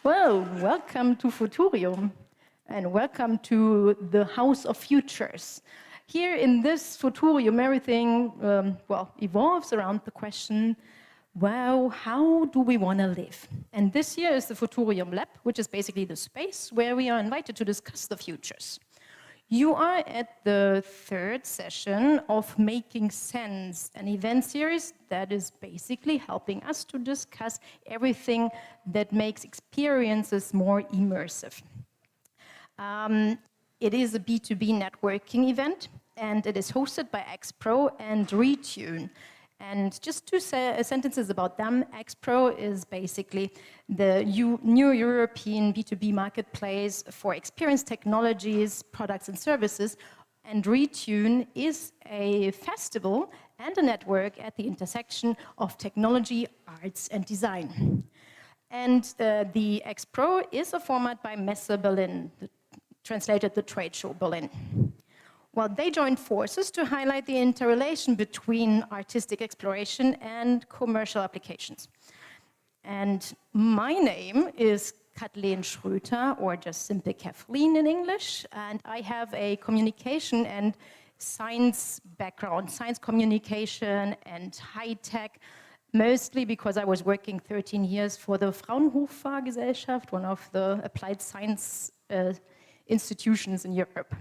Well, welcome to Futurium and welcome to the House of Futures. Here in this Futurium, everything, evolves around the question, well, how do we want to live? And this year is the Futurium Lab, which is basically the space where we are invited to discuss the futures. You are at the third session of Making Sense, an event series that is basically helping us to discuss everything that makes experiences more immersive. It is a B2B networking event, and it is hosted by xpro and Retune. And just two sentences about them. xpro is basically the new European B2B marketplace for experience technologies, products and services. And Retune is a festival and a network at the intersection of technology, arts and design. And the xpro is a format by Messe Berlin, translated the trade show Berlin. Well, they joined forces to highlight the interrelation between artistic exploration and commercial applications. And my name is Kathleen Schroeter, or just simply Kathleen in English, and I have a communication and science background, science communication and high tech, mostly because I was working 13 years for the Fraunhofer Gesellschaft, one of the applied science institutions in Europe.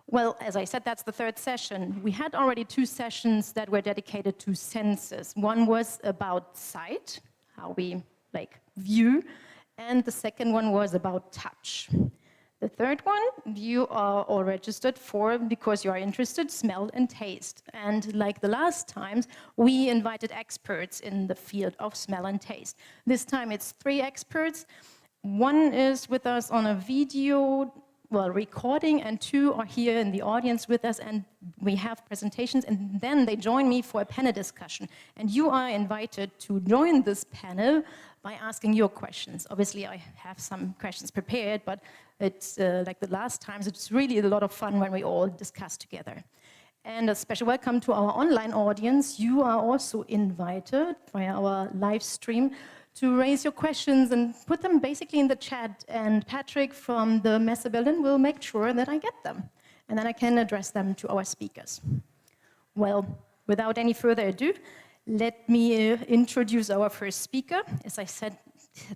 Well, as I said, that's the third session. We had already two sessions that were dedicated to senses. One was about sight, how we view, and the second one was about touch. The third one, you are all registered for because you are interested, smell and taste. And like the last times, we invited experts in the field of smell and taste. This time it's 3 experts. One is with us on a video recording, and 2 are here in the audience with us, and we have presentations, and then they join me for a panel discussion. And you are invited to join this panel by asking your questions. Obviously, I have some questions prepared, but it's like the last times, it's really a lot of fun when we all discuss together. And a special welcome to our online audience. You are also invited via our live stream to raise your questions and put them basically in the chat, and Patrick from the Messe Berlin will make sure that I get them, and then I can address them to our speakers. Well, without any further ado, let me introduce our first speaker. As I said,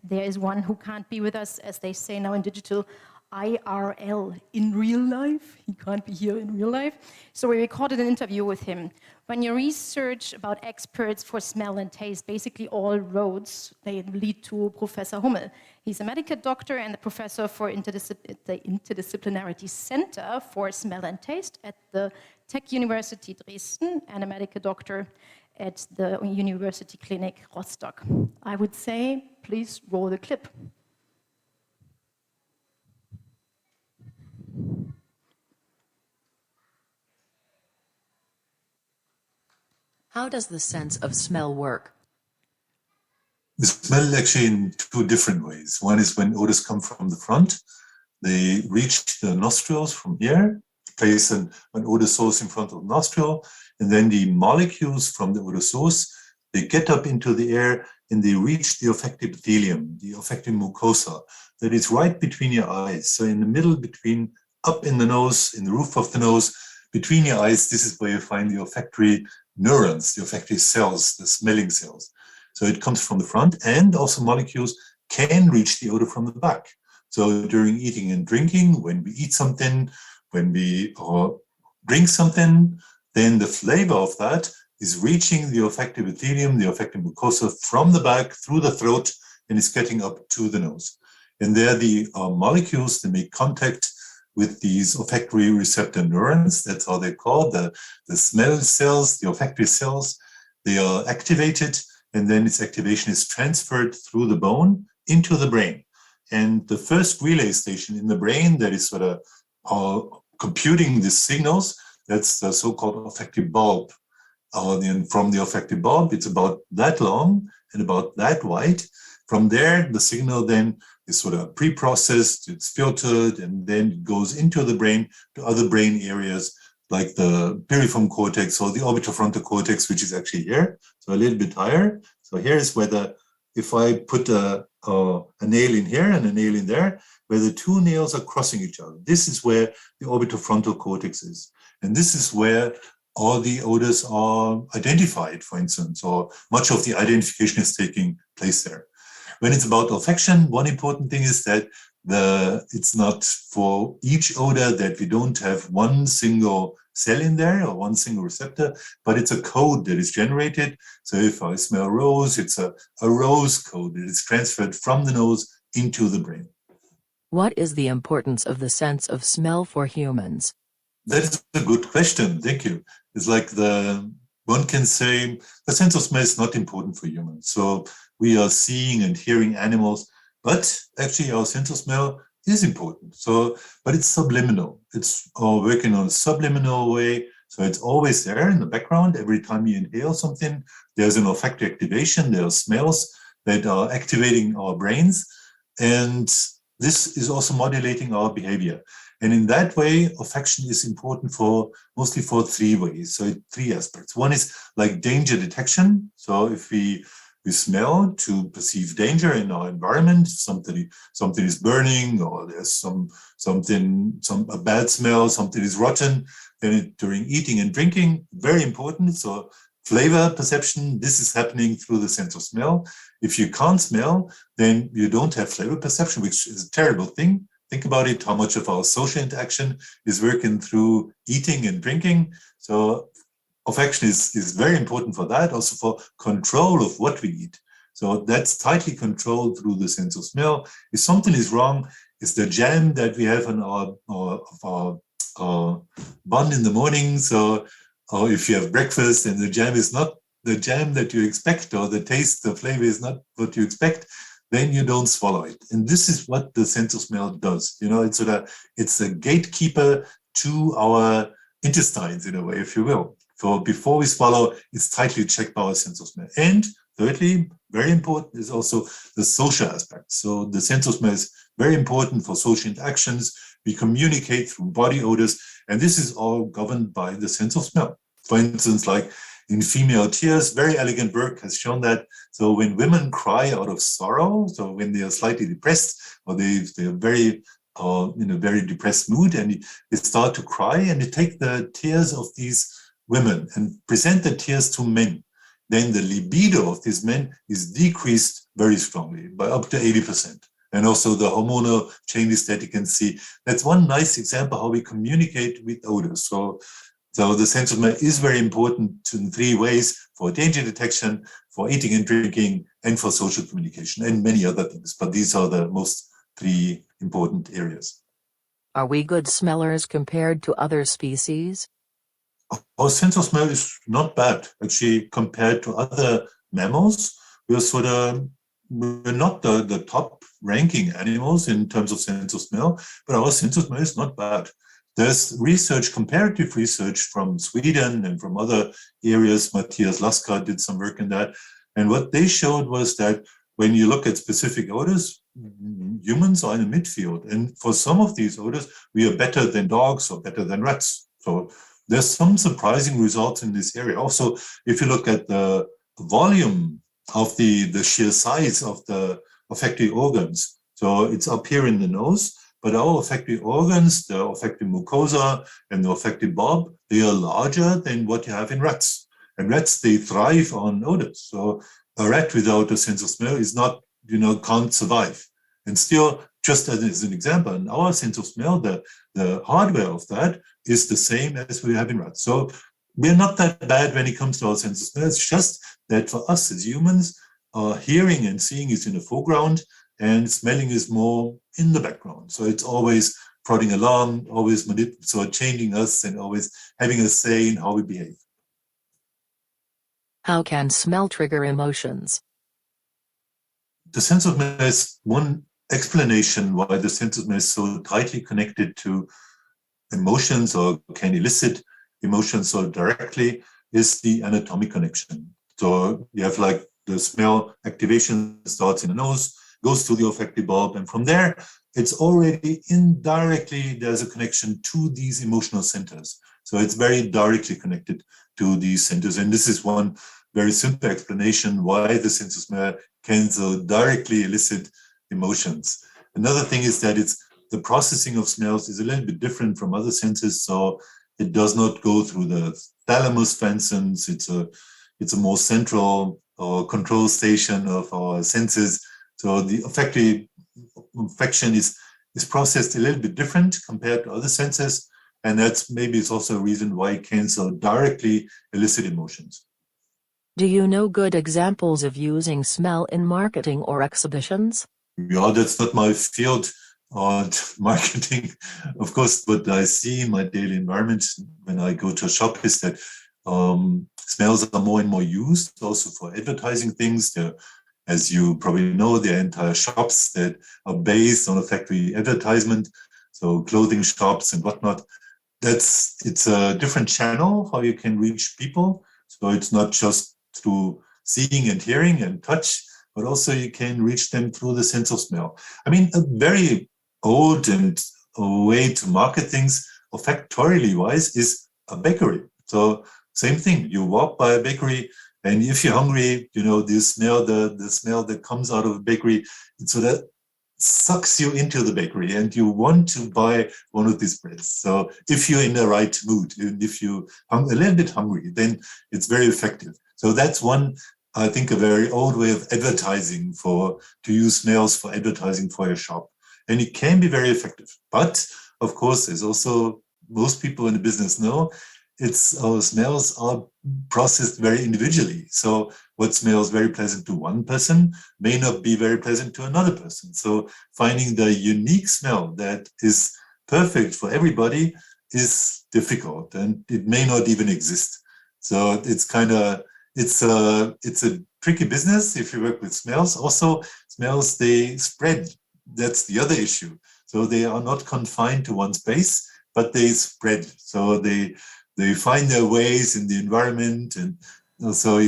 there is one who can't be with us, as they say now in digital, IRL, in real life. He can't be here in real life. So we recorded an interview with him. When you research about experts for smell and taste, basically all roads, they lead to Professor Hummel. He's a medical doctor and a professor for the Interdisciplinary Center for Smell and Taste at the Tech University Dresden, and a medical doctor at the University Clinic Rostock. I would say, please roll the clip. How does the sense of smell work? The smell actually in 2 different ways. One is when odors come from the front. They reach the nostrils from here, place an odor source in front of the nostril, and then the molecules from the odor source, they get up into the air and they reach the olfactory epithelium, the olfactory mucosa, that is right between your eyes. So in the middle between, up in the nose, in the roof of the nose, between your eyes, this is where you find the olfactory neurons, the olfactory cells, the smelling cells. So it comes from the front, and also molecules can reach the odor from the back. So during eating and drinking, when we eat something, when we drink something, then the flavor of that is reaching the olfactory epithelium, the olfactory mucosa from the back through the throat, and is getting up to the nose. And there the molecules, they make contact with these olfactory receptor neurons. That's how they're called, the smell cells, the olfactory cells. They are activated, and then its activation is transferred through the bone into the brain. And the first relay station in the brain that is sort of computing the signals, that's the so-called olfactory bulb. And from the olfactory bulb, it's about that long and about that wide. From there, the signal then is sort of pre-processed, it's filtered, and then it goes into the brain to other brain areas like the piriform cortex or the orbitofrontal cortex, which is actually here, so a little bit higher. So here is where if I put a a nail in here and a nail in there, where the two nails are crossing each other. This is where the orbitofrontal cortex is. And this is where all the odors are identified, for instance, or much of the identification is taking place there. When it's about olfaction, one important thing is that it's not for each odor that we don't have one single cell in there or one single receptor, but it's a code that is generated. So if I smell rose, it's a rose code that is transferred from the nose into the brain. What is the importance of the sense of smell for humans? That is a good question. Thank you. It's like one can say the sense of smell is not important for humans. So we are seeing and hearing animals, but actually our sense of smell is important. So, but it's subliminal. It's working on a subliminal way. So it's always there in the background. Every time you inhale something, there's an olfactory activation. There are smells that are activating our brains. And this is also modulating our behavior. And in that way, olfaction is important mostly for three ways. So three aspects. One is like danger detection. So if we smell to perceive danger in our environment, something is burning, or there's a bad smell, something is rotten, then during eating and drinking, very important. So flavor perception, this is happening through the sense of smell. If you can't smell, then you don't have flavor perception, which is a terrible thing. Think about it, how much of our social interaction is working through eating and drinking. So olfaction is very important for that, also for control of what we eat. So that's tightly controlled through the sense of smell. If something is wrong, it's the jam that we have on our bun in the morning. So, or if you have breakfast and the jam is not the jam that you expect, or the taste, the flavor is not what you expect, then you don't swallow it. And this is what the sense of smell does. You know, it's a gatekeeper to our intestines in a way, if you will. So before we swallow, it's tightly checked by our sense of smell. And thirdly, very important is also the social aspect. So the sense of smell is very important for social interactions. We communicate through body odors, and this is all governed by the sense of smell. For instance, like in female tears, very elegant work has shown that. So when women cry out of sorrow, so when they are slightly depressed, or they're very in a very depressed mood, and they start to cry, and they take the tears of these women and present the tears to men, then the libido of these men is decreased very strongly by up to 80%. And also the hormonal changes that you can see. That's one nice example how we communicate with odors. So the sense of smell is very important in three ways: for danger detection, for eating and drinking, and for social communication, and many other things. But these are the most three important areas. Are we good smellers compared to other species? Our sense of smell is not bad, actually, compared to other mammals. We're not the top ranking animals in terms of sense of smell, but our sense of smell is not bad. There's research, comparative research from Sweden and from other areas. Matthias Lasker did some work in that. And what they showed was that when you look at specific odors, humans are in a midfield. And for some of these odors, we are better than dogs or better than rats. So there's some surprising results in this area. Also, if you look at the volume of the sheer size of the olfactory organs, so it's up here in the nose, but our olfactory organs, the olfactory mucosa and the olfactory bulb, they are larger than what you have in rats. And rats, they thrive on odors. So a rat without a sense of smell is not, can't survive. And still, just as an example, in our sense of smell, the hardware of that is the same as we have in rats. So we're not that bad when it comes to our sense of smell. It's just that for us as humans, hearing and seeing is in the foreground, and smelling is more in the background. So it's always prodding along, always changing us, and always having a say in how we behave. How can smell trigger emotions? The sense of smell is one explanation why the sense of smell is so tightly connected to emotions, or can elicit emotions so directly, is the anatomic connection. So you have like the smell activation starts in the nose, goes to the olfactory bulb, and from there, it's already indirectly, there's a connection to these emotional centers. So it's very directly connected to these centers. And this is one very simple explanation why the sense of smell can so directly elicit emotions. Another thing is that the processing of smells is a little bit different from other senses, so it does not go through the thalamus, for instance. It's a more central or control station of our senses. So the olfactory function is processed a little bit different compared to other senses, and that's maybe it's also a reason why it can so directly elicit emotions. Do you know good examples of using smell in marketing or exhibitions? Yeah, that's not my field on marketing. Of course, what I see in my daily environment when I go to a shop is that smells are more and more used also for advertising things. As you probably know, there are entire shops that are based on olfactory advertisement, so clothing shops and whatnot. It's a different channel how you can reach people. So it's not just through seeing and hearing and touch, but also you can reach them through the sense of smell. I mean, a very old and way to market things olfactorily wise is a bakery. So same thing, you walk by a bakery, and if you're hungry, you know, you smell the smell that comes out of a bakery, so that sucks you into the bakery and you want to buy one of these breads. So if you're in the right mood, and if you're a little bit hungry, then it's very effective. So that's one, I think, a very old way of advertising to use smells for advertising for your shop. And it can be very effective. But of course, as also most people in the business know, our smells are processed very individually. So what smells very pleasant to one person may not be very pleasant to another person. So finding the unique smell that is perfect for everybody is difficult, and it may not even exist. So it's a tricky business if you work with smells. Also, smells, they spread. That's the other issue. So they are not confined to one space, but they spread. So they find their ways in the environment, and so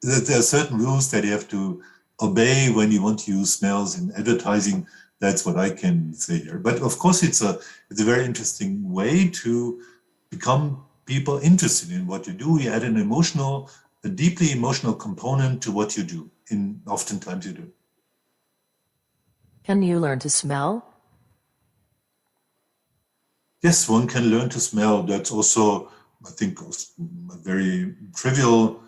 there are certain rules that you have to obey when you want to use smells in advertising. That's what I can say here. But of course, it's a very interesting way to become people interested in what you do. You add a deeply emotional component to what you do. Oftentimes you do. Can you learn to smell? Yes, one can learn to smell. That's also, I think, a very trivial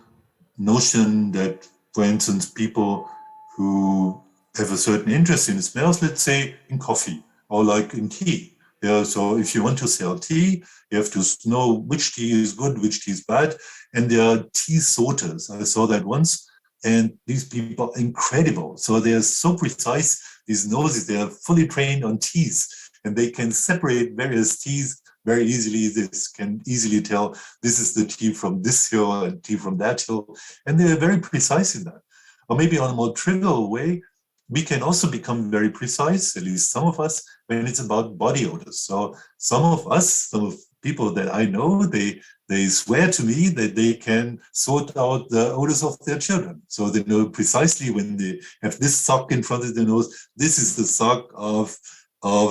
notion that, for instance, people who have a certain interest in smells, let's say in coffee or like in tea. Yeah, so if you want to sell tea, you have to know which tea is good, which tea is bad. And there are tea sorters. I saw that once. And these people are incredible. So they are so precise, these noses, they are fully trained on teas. And they can separate various teas very easily. This can easily tell this is the tea from this hill and tea from that hill. And they are very precise in that. Or maybe on a more trivial way, we can also become very precise, at least some of us, when it's about body odors. So some of people that I know, they swear to me that they can sort out the odors of their children. So they know precisely when they have this sock in front of their nose, this is the sock of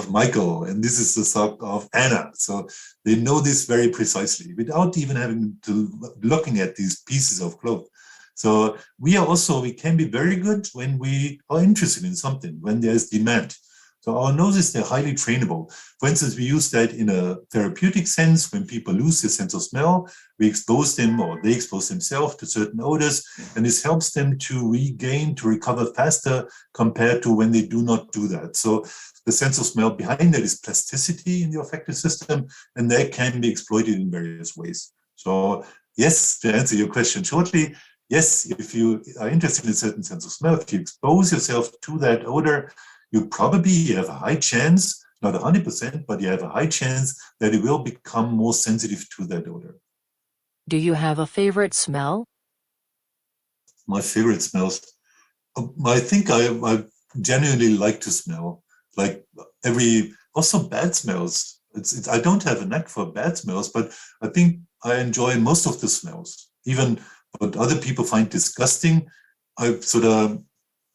Michael, and this is the sock of Anna. So they know this very precisely without even having to looking at these pieces of cloth. So we can be very good when we are interested in something, when there's demand. So our noses, they're highly trainable. For instance, we use that in a therapeutic sense. When people lose their sense of smell, we expose them, or they expose themselves to certain odors, and this helps them to recover faster compared to when they do not do that. So the sense of smell behind that is plasticity in the olfactory system, and that can be exploited in various ways. So yes, to answer your question shortly, yes, if you are interested in a certain sense of smell, if you expose yourself to that odor, you probably have a high chance, not 100%, but you have a high chance that it will become more sensitive to that odor. Do you have a favorite smell? My favorite smells, I think I genuinely like to smell, like also bad smells. I don't have a knack for bad smells, but I think I enjoy most of the smells, even what other people find disgusting.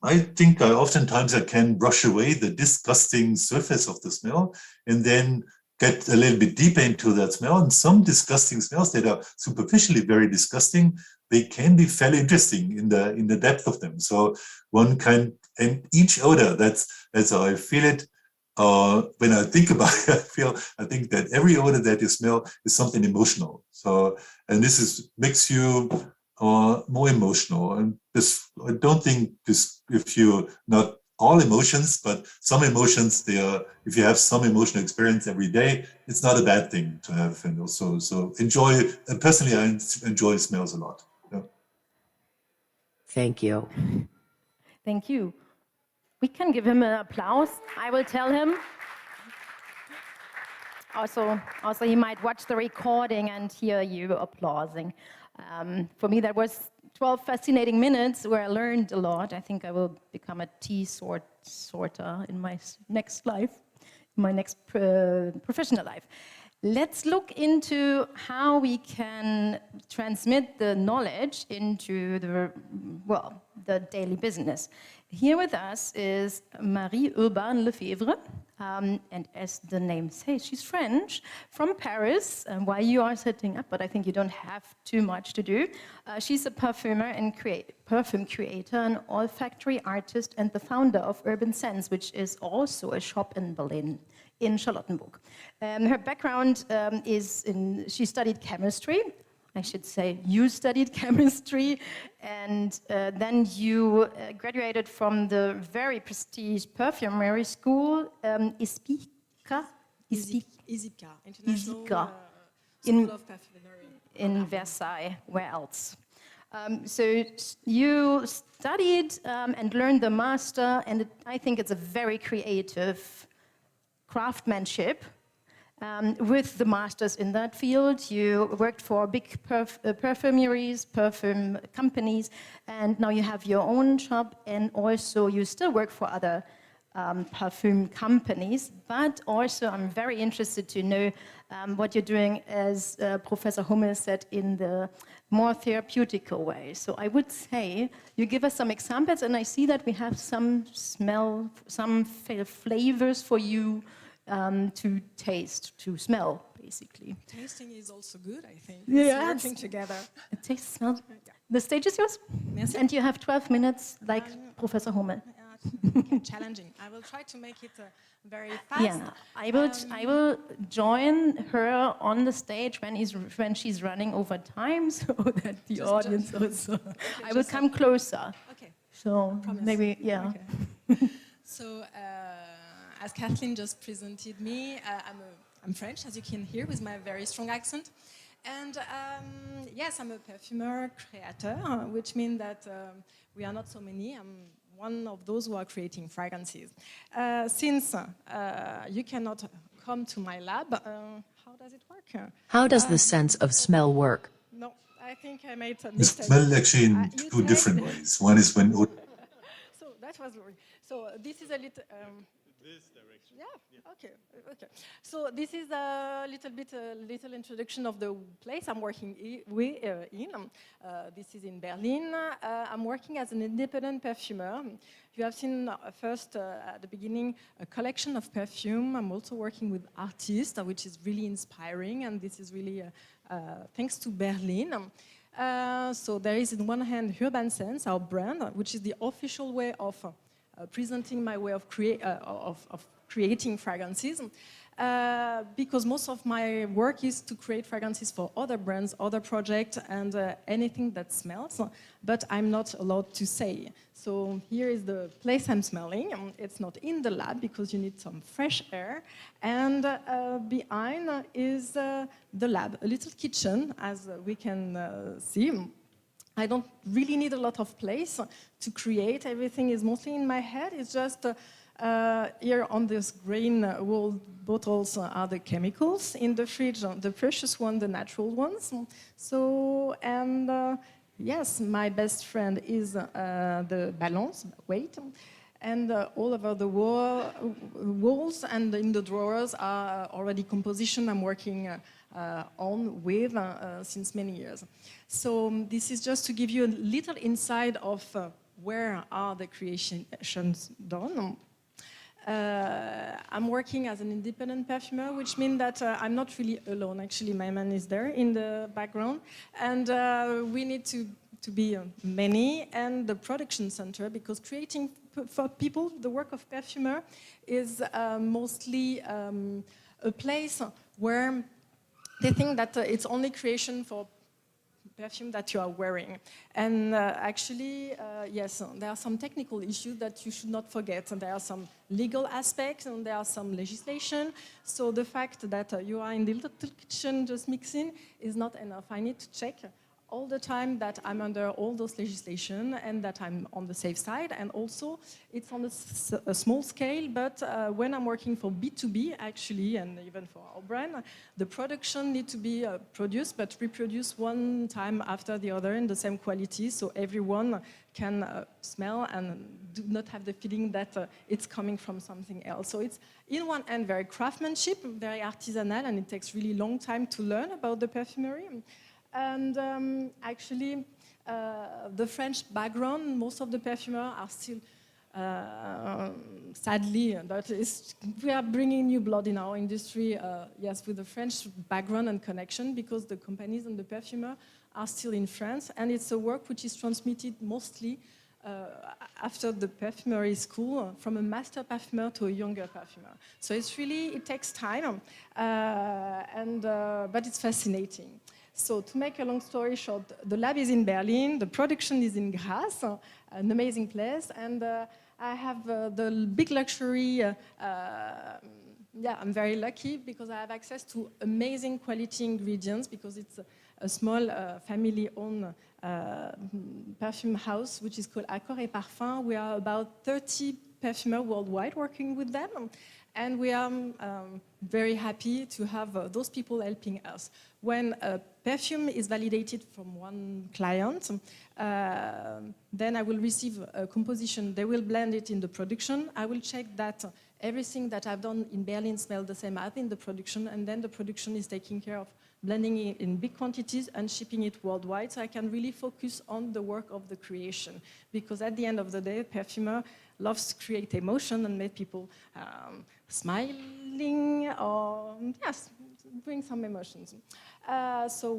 I think oftentimes I can brush away the disgusting surface of the smell and then get a little bit deeper into that smell. And some disgusting smells that are superficially very disgusting, they can be fairly interesting in the depth of them. So one kind, and each odor, that's how I feel it. When I think about it, I think that every odor that you smell is something emotional. So, and this makes you more emotional. And this, I don't think this, if you're not all emotions, but some emotions, if you have some emotional experience every day, it's not a bad thing to have. And also, so enjoy, and personally, I enjoy smells a lot. Yeah. Thank you. Thank you. We can give him an applause. I will tell him. Also, he might watch the recording and hear you applauding. For me, that was 12 fascinating minutes where I learned a lot. I think I will become a tea sorter in my next life, my next professional life. Let's look into how we can transmit the knowledge into the daily business. Here with us is Marie-Urbaine Lefebvre, and as the name says, she's French, from Paris, while you are setting up, but I think you don't have too much to do. She's a perfumer and perfume creator, an olfactory artist, and the founder of Urban Sense, which is also a shop in Berlin, in Charlottenburg. Her background she studied chemistry. I should say you studied chemistry, and then you graduated from the very prestigious perfumery school, ISPICA, International School of Perfumery. In Versailles. Where else? So you studied and learned the master, and I think it's a very creative craftsmanship. With the masters in that field, you worked for big perfumeries, perfume companies, and now you have your own shop, and also you still work for other perfume companies. But also, I'm very interested to know what you're doing, as Professor Hummel said, in the more therapeutical way. So I would say you give us some examples, and I see that we have some flavors for you. To taste, to smell, basically. Tasting is also good, I think. Yeah, working together. It tastes, smells. The stage is yours. Merci. And you have 12 minutes, like Professor Hummel. Challenging. I will try to make it very fast. Yeah, I will join her on the stage when she's running over time, so that the audience also. Okay, I will come closer. Okay. So maybe, yeah. Okay. So. As Kathleen just presented me, I'm French, as you can hear, with my very strong accent. And yes, I'm a perfumer-creator, which means that we are not so many. I'm one of those who are creating fragrances. Since you cannot come to my lab, how does it work? How does the sense of smell work? No, I think I made a You mistake. smell actually in two different ways. One is when... So that was... So this is a little... This direction. Yeah. Okay. So this is a little introduction of the place I'm working in. This is in Berlin. I'm working as an independent perfumer. You have seen first at the beginning a collection of perfume. I'm also working with artists, which is really inspiring, and this is really thanks to Berlin. So there is, on one hand, Urban Sense, our brand, which is the official way of presenting my way of creating fragrances, because most of my work is to create fragrances for other brands, other projects, and anything that smells, but I'm not allowed to say. So here is the place I'm smelling. It's not in the lab because you need some fresh air, and behind is the lab, a little kitchen, as we can see. I don't really need a lot of place to create. Everything is mostly in my head. It's just here on this green wool bottles are the chemicals. In the fridge, the precious ones, the natural ones. So, and yes, my best friend is the balance, weight. And all over the walls and in the drawers are already composition I'm working on with since many years. So this is just to give you a little insight of where are the creations done. I'm working as an independent perfumer, which means that I'm not really alone. Actually, my man is there in the background, and we need to to be many, and the production center, because creating for people, the work of perfumer is mostly a place where they think that it's only creation for perfume that you are wearing. And actually, yes, there are some technical issues that you should not forget. And there are some legal aspects and there are some legislation. So the fact that you are in the little kitchen just mixing is not enough. I need to check all the time that I'm under all those legislation and that I'm on the safe side. And also, it's on a small scale, but when I'm working for B2B, actually, and even for our brand, the production need to be produced, but reproduced one time after the other in the same quality, so everyone can smell and do not have the feeling that it's coming from something else. So it's, in one end, very craftsmanship, very artisanal, and it takes really long time to learn about the perfumery. And actually, the French background, most of the perfumers are still, sadly, we are bringing new blood in our industry, yes, with the French background and connection, because the companies and the perfumer are still in France, and it's a work which is transmitted mostly after the perfumery school, from a master perfumer to a younger perfumer. So it's really, it takes time, but it's fascinating. So to make a long story short, the lab is in Berlin, the production is in Grasse, an amazing place, and I have the big luxury, I'm very lucky because I have access to amazing quality ingredients, because it's a small family-owned perfume house, which is called Accord et Parfum. We are about 30 perfumers worldwide working with them. And we are very happy to have those people helping us. When a perfume is validated from one client, then I will receive a composition. They will blend it in the production. I will check that everything that I've done in Berlin smells the same as in the production, and then the production is taking care of blending it in big quantities and shipping it worldwide, so I can really focus on the work of the creation. Because at the end of the day, a perfumer loves to create emotion and make people smiling or, yes, bring some emotions. So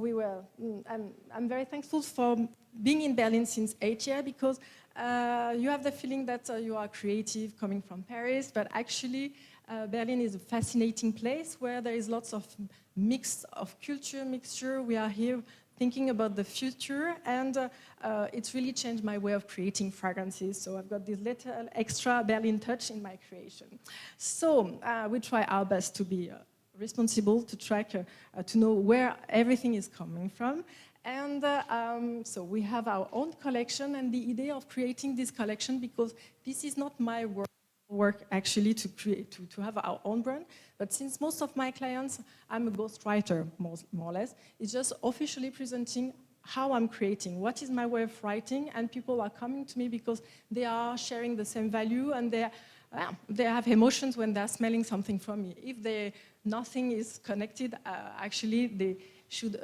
I'm very thankful for being in Berlin since 8 years, because you have the feeling that you are creative coming from Paris, but actually Berlin is a fascinating place where there is lots of mix of mixture. We are here thinking about the future, and it's really changed my way of creating fragrances. So I've got this little extra Berlin touch in my creation. So we try our best to be responsible, to track, to know where everything is coming from. And so we have our own collection, and the idea of creating this collection, because this is not my work actually to create, to have our own brand, but since most of my clients, I'm a ghostwriter, more or less, it's just officially presenting how I'm creating, what is my way of writing, and people are coming to me because they are sharing the same value, and they have emotions when they're smelling something from me. If nothing is connected, actually they should,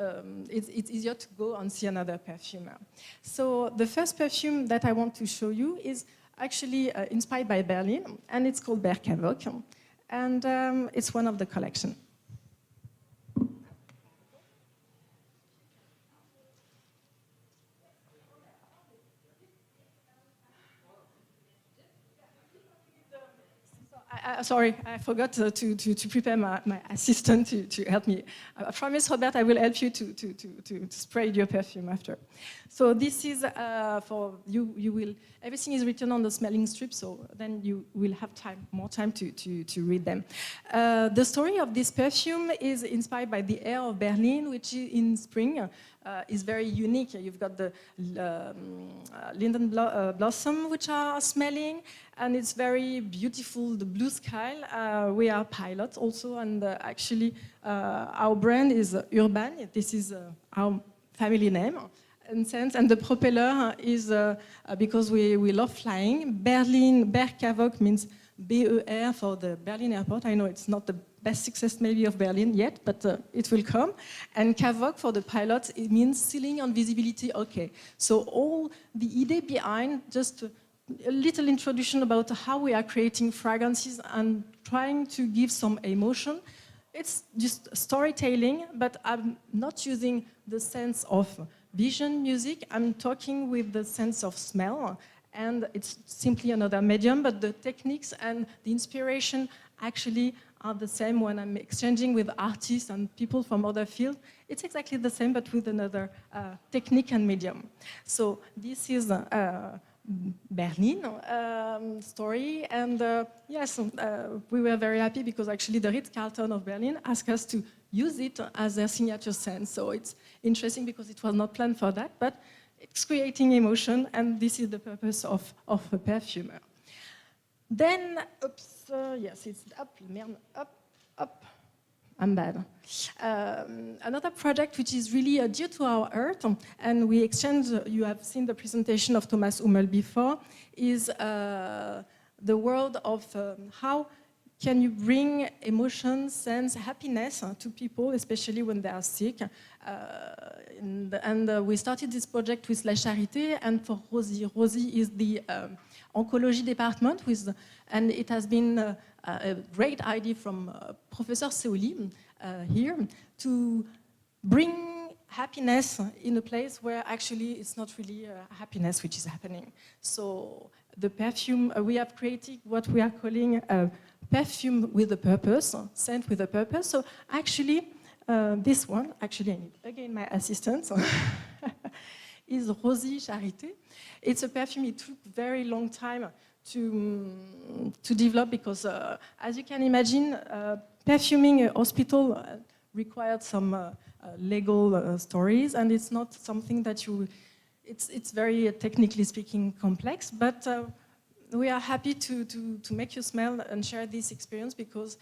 it's easier to go and see another perfumer. So the first perfume that I want to show you is actually inspired by Berlin, and it's called Bergkavok, and it's one of the collection. Sorry, I forgot to prepare my assistant to help me. I promise, Robert, I will help you to spray your perfume after. So this is for you. You will, everything is written on the smelling strip, so then you will have more time to read them. The story of this perfume is inspired by the air of Berlin, which in spring is very unique. You've got the linden blossom, which are smelling, and it's very beautiful, the blue sky. We are pilots also, and actually our brand is Urban. This is our family name. And the propeller is because we love flying. Bergkavok means BER for the Berlin airport. I know it's not the best success maybe of Berlin yet, but it will come. And Kavok for the pilots, it means ceiling on visibility, okay. So all the idea behind, just a little introduction about how we are creating fragrances and trying to give some emotion. It's just storytelling, but I'm not using the sense of vision music. I'm talking with the sense of smell, and it's simply another medium, but the techniques and the inspiration actually are the same when I'm exchanging with artists and people from other fields. It's exactly the same, but with another technique and medium. So this is Berlin story, and yes, we were very happy because actually the Ritz-Carlton of Berlin asked us to use it as their signature scent. So it's interesting because it was not planned for that, but it's creating emotion, and this is the purpose of a perfumer. Then, oops, yes, it's up, up. I'm bad. Another project which is really dear to our heart, and we exchange, you have seen the presentation of Thomas Hummel before, is the world of how can you bring emotions, sense, happiness to people, especially when they are sick. And we started this project with La Charité, and for Rosie. Rosie is the oncology department, and it has been a great idea from Professor Seoli here to bring happiness in a place where actually it's not really happiness which is happening. So the perfume, we have created what we are calling a perfume with a purpose, scent with a purpose. So actually, this one, actually I need again my assistant, is Rosie Charité. It's a perfume it took very long time to develop because, as you can imagine, perfuming a hospital required some legal stories, and it's not something that it's very technically speaking complex, but we are happy to make you smell and share this experience because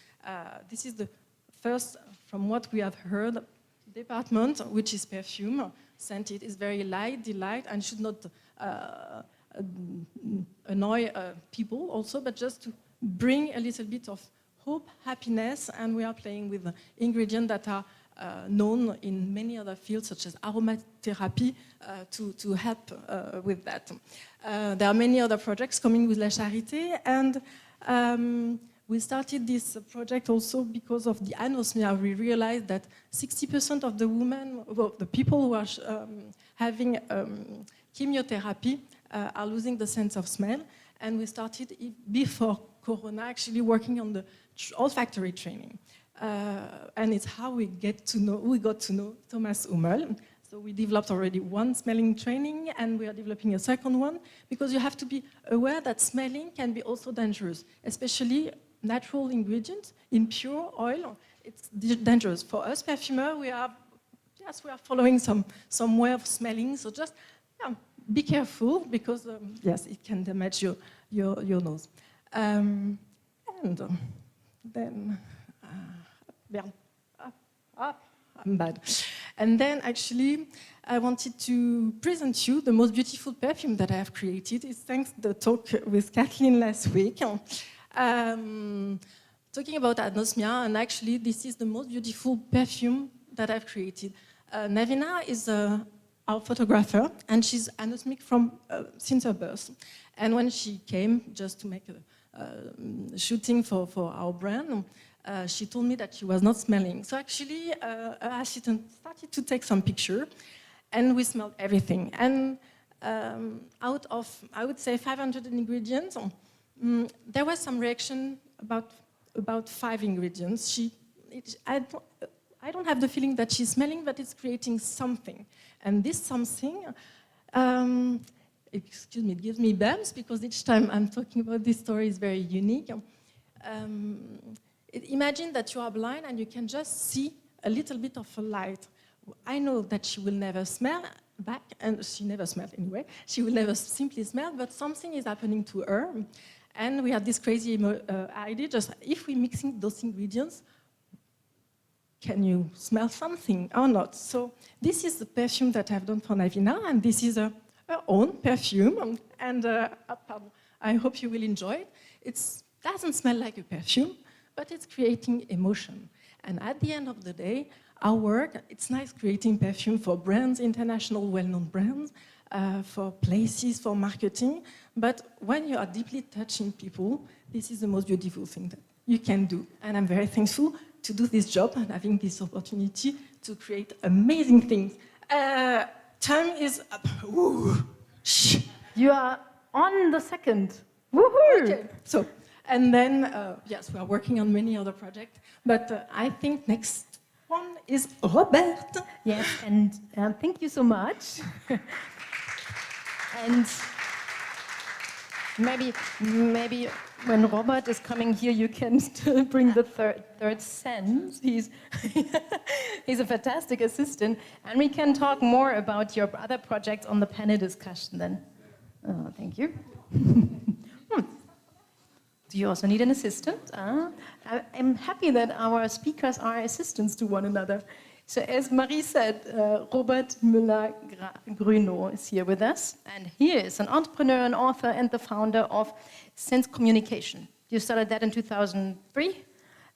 this is the first, from what we have heard, department which is perfume scented. Is very light, delight, and should not annoy people also, but just to bring a little bit of hope, happiness, and we are playing with ingredients that are known in many other fields, such as aromatherapy, to help with that. There are many other projects coming with La Charité, and we started this project also because of the anosmia. We realized that 60% of the women, well, the people who are having chemotherapy are losing the sense of smell, and we started before Corona actually working on the olfactory training. And it's how we got to know Thomas Hummel. So we developed already one smelling training, and we are developing a second one, because you have to be aware that smelling can be also dangerous, especially natural ingredients in pure oil. It's dangerous. For us, perfumer, we are following some way of smelling, so just be careful, because yes, it can damage your nose. And then, I'm bad. And then actually, I wanted to present you the most beautiful perfume that I have created. It's thanks to the talk with Kathleen last week. Talking about anosmia, and actually this is the most beautiful perfume that I've created. Navina is our photographer, and she's anosmic since her birth. And when she came just to make a shooting for our brand, she told me that she was not smelling. So actually, her assistant started to take some picture, and we smelled everything. And out of, I would say, 500 ingredients, there was some reaction about 5 ingredients. I don't have the feeling that she's smelling, but it's creating something. And this something, excuse me, it gives me bumps, because each time I'm talking about this story is very unique. Imagine that you are blind and you can just see a little bit of a light. I know that she will never smell back, and she never smelled anyway. She will never simply smell, but something is happening to her. And we have this crazy idea, just if we're mixing those ingredients, can you smell something or not? So this is the perfume that I've done for Navina, and this is her own perfume. And I hope you will enjoy it. It doesn't smell like a perfume, but it's creating emotion. And at the end of the day, our work, it's nice creating perfume for brands, international well-known brands, for places, for marketing. But when you are deeply touching people, this is the most beautiful thing that you can do. And I'm very thankful to do this job and having this opportunity to create amazing things. time is up. Ooh. Shh. You are on the second. Woohoo! Okay, so, and then, yes, we are working on many other projects, but I think next one is Robert. Yes, and thank you so much. And maybe when Robert is coming here, you can still bring the third sense. He's he's a fantastic assistant, and we can talk more about your other projects on the panel discussion then. Oh, thank you. Do you also need an assistant? I'm happy that our speakers are assistants to one another. So as Marie said, Robert Müller-Grünow is here with us, and he is an entrepreneur, an author, and the founder of Scentcommunication. You started that in 2003,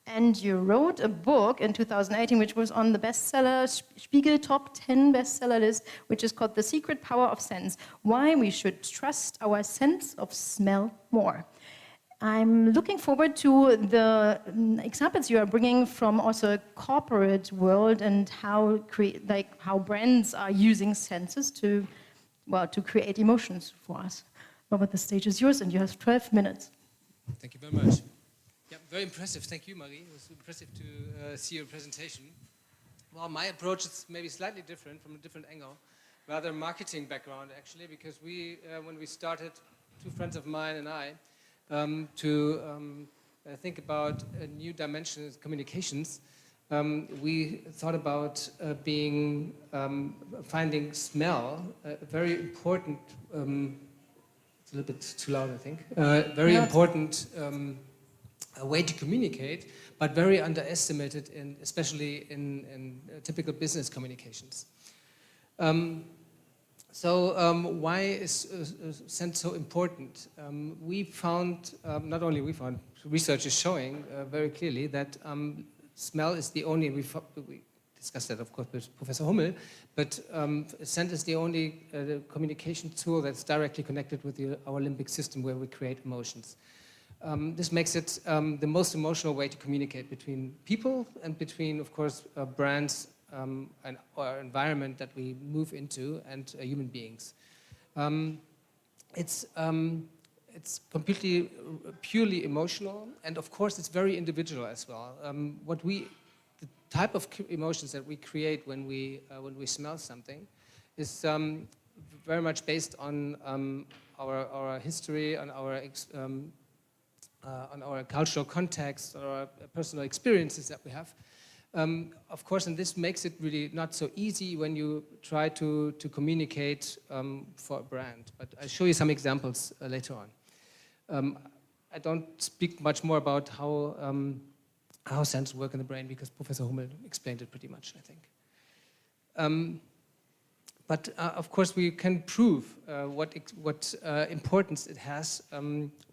and you wrote a book in 2018, which was on the bestseller Spiegel Top 10 bestseller list, which is called The Secret Power of Scents: Why We Should Trust Our Sense of Smell More. I'm looking forward to the examples you are bringing from also corporate world and how brands are using senses to create emotions for us. Robert, the stage is yours, and you have 12 minutes. Thank you very much. Yeah, very impressive. Thank you, Marie. It was impressive to see your presentation. Well, my approach is maybe slightly different, from a different angle, rather marketing background actually, because when we started, two friends of mine and I, to think about new dimensions communications, we thought about finding smell a very important, it's a little bit too loud I think, very important a way to communicate, but very underestimated, especially in typical business communications. Why is scent so important? We found, not only we found, research is showing very clearly that smell is the only, we discussed that of course with Professor Hummel, but scent is the only communication tool that's directly connected with our limbic system, where we create emotions. This makes it the most emotional way to communicate between people and between, of course, brands and our environment that we move into, and human beings. It's completely, purely emotional, and of course it's very individual as well. The type of emotions that we create when we smell something is very much based on our history, on our cultural context, or our personal experiences that we have. Of course, and this makes it really not so easy when you try to communicate for a brand. But I'll show you some examples later on. I don't speak much more about how scents work in the brain, because Professor Hummel explained it pretty much, I think. But of course, we can prove what importance it has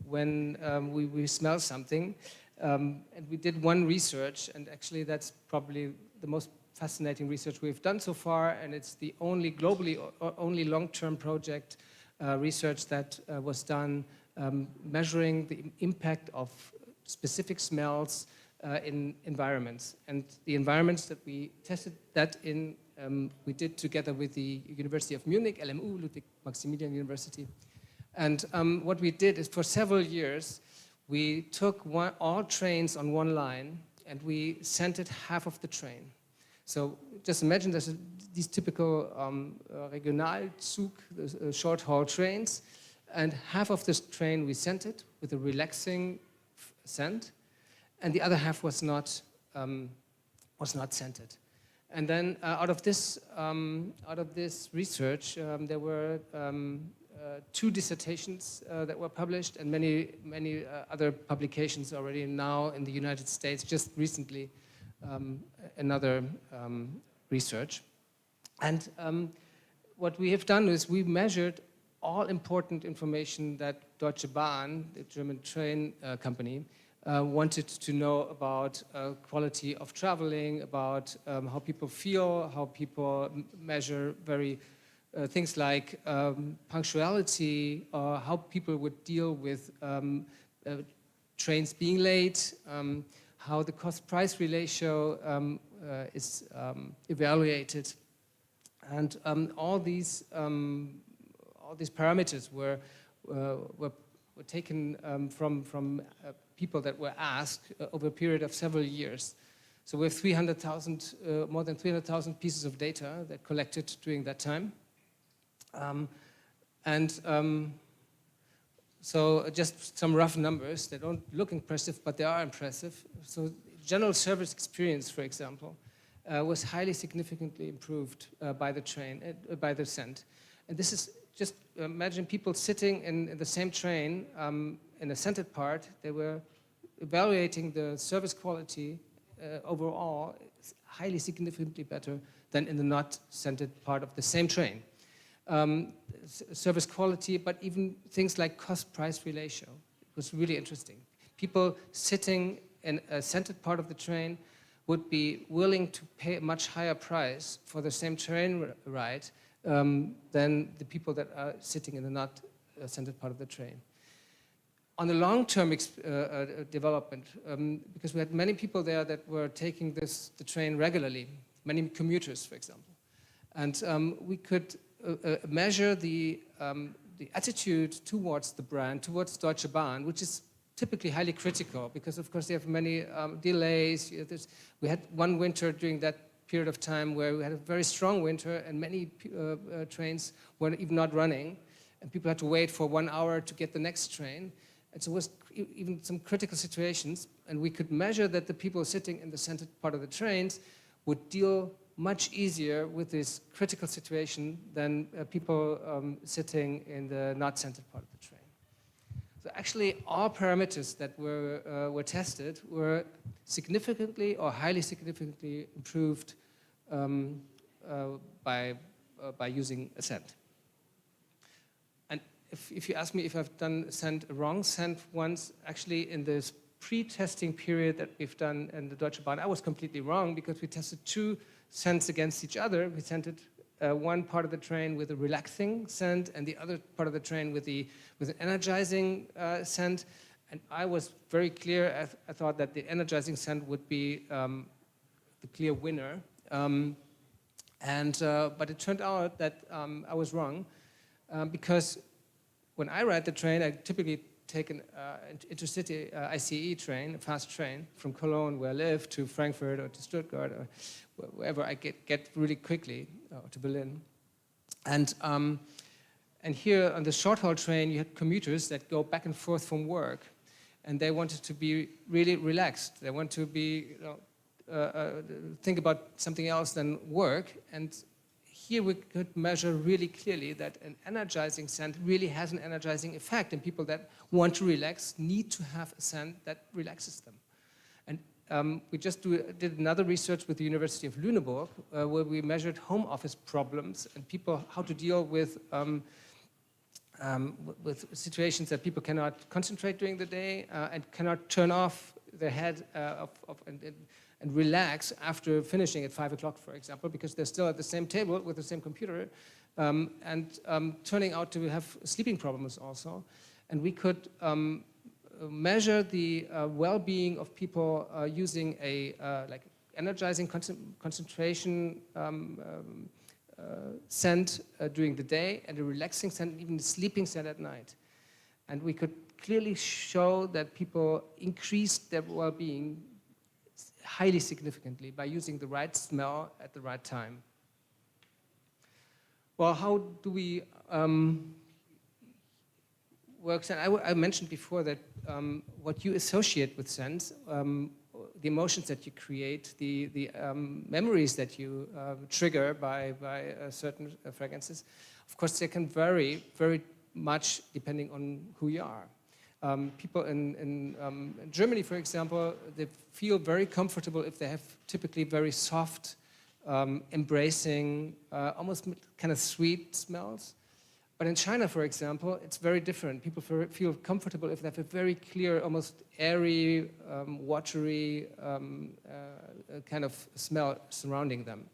when we smell something. And we did one research, and actually that's probably the most fascinating research we've done so far, and it's the only globally only long-term project research that was done measuring the impact of specific smells in environments. And the environments that we tested that in, we did together with the University of Munich, LMU, Ludwig Maximilian University. And what we did is, for several years, we took all trains on one line, and we scented half of the train. So just imagine there's these typical Regionalzug, short-haul trains, and half of this train we scented with a relaxing scent, and the other half was not scented. And then out of this research, there were 2 dissertations that were published, and many other publications already now in the United States, just recently another research. And what we have done is we measured all important information that Deutsche Bahn, the German train company, wanted to know about quality of traveling, about how people feel, how people measure things like punctuality, or how people would deal with trains being late, how the cost-price ratio is evaluated. And all these parameters were taken from people that were asked over a period of several years. So we have 300,000, more than 300,000 pieces of data that collected during that time. So just some rough numbers. They don't look impressive, but they are impressive. So general service experience, for example, was highly significantly improved by the scent. And this is just imagine people sitting in the same train in a scented part. They were evaluating the service quality overall highly significantly better than in the not scented part of the same train. Service quality, but even things like cost-price ratio. It was really interesting. People sitting in a scented part of the train would be willing to pay a much higher price for the same train ride than the people that are sitting in the not scented part of the train. On the long-term development, because we had many people there that were taking the train regularly, many commuters, for example, and we could measure the attitude towards the brand, towards Deutsche Bahn, which is typically highly critical because, of course, they have many delays. We had one winter during that period of time where we had a very strong winter and many trains were even not running, and people had to wait for 1 hour to get the next train. And so it was even some critical situations, and we could measure that the people sitting in the scented part of the trains would deal much easier with this critical situation than people sitting in the not scented part of the train. So actually, all parameters that were tested were significantly or highly significantly improved by using a scent. And if you ask me if I've done a wrong scent once, actually in this pre-testing period that we've done in the Deutsche Bahn, I was completely wrong because we tested two scents against each other. We scented one part of the train with a relaxing scent and the other part of the train with an energizing scent. And I was very clear. I thought that the energizing scent would be the clear winner. But it turned out that I was wrong because when I ride the train, I typically take an intercity ICE train, a fast train from Cologne, where I live, to Frankfurt or to Stuttgart or wherever I get really quickly, to Berlin. And here on the short-haul train, you had commuters that go back and forth from work, and they wanted to be really relaxed. They want to be, think about something else than work. And here we could measure really clearly that an energizing scent really has an energizing effect, and people that want to relax need to have a scent that relaxes them. And we just did another research with the University of Lüneburg, where we measured home office problems and people how to deal with situations that people cannot concentrate during the day and cannot turn off their head and relax after finishing at 5 o'clock, for example, because they're still at the same table with the same computer and turning out to have sleeping problems also. And we could measure the well-being of people using a like energizing concentration scent during the day and a relaxing scent, even the sleeping scent at night. And we could clearly show that people increased their well-being highly significantly by using the right smell at the right time. Well, how do we work scent? I mentioned before that what you associate with scents, the emotions that you create, the memories that you trigger by certain fragrances, of course, they can vary very much depending on who you are. People in Germany, for example, they feel very comfortable if they have typically very soft, embracing, almost kind of sweet smells. But in China, for example, it's very different. People feel comfortable if they have a very clear, almost airy, watery kind of smell surrounding them.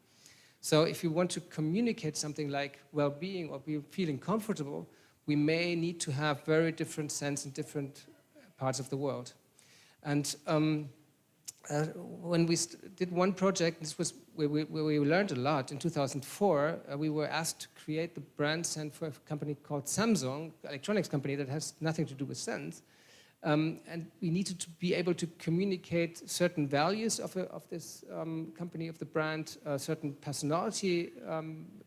So if you want to communicate something like well-being or feeling comfortable, we may need to have very different scents in different parts of the world. And when we did one project, this was where we learned a lot. In 2004, we were asked to create the brand scent for a company called Samsung, electronics company that has nothing to do with scents. And we needed to be able to communicate certain values of this company, of the brand, certain personality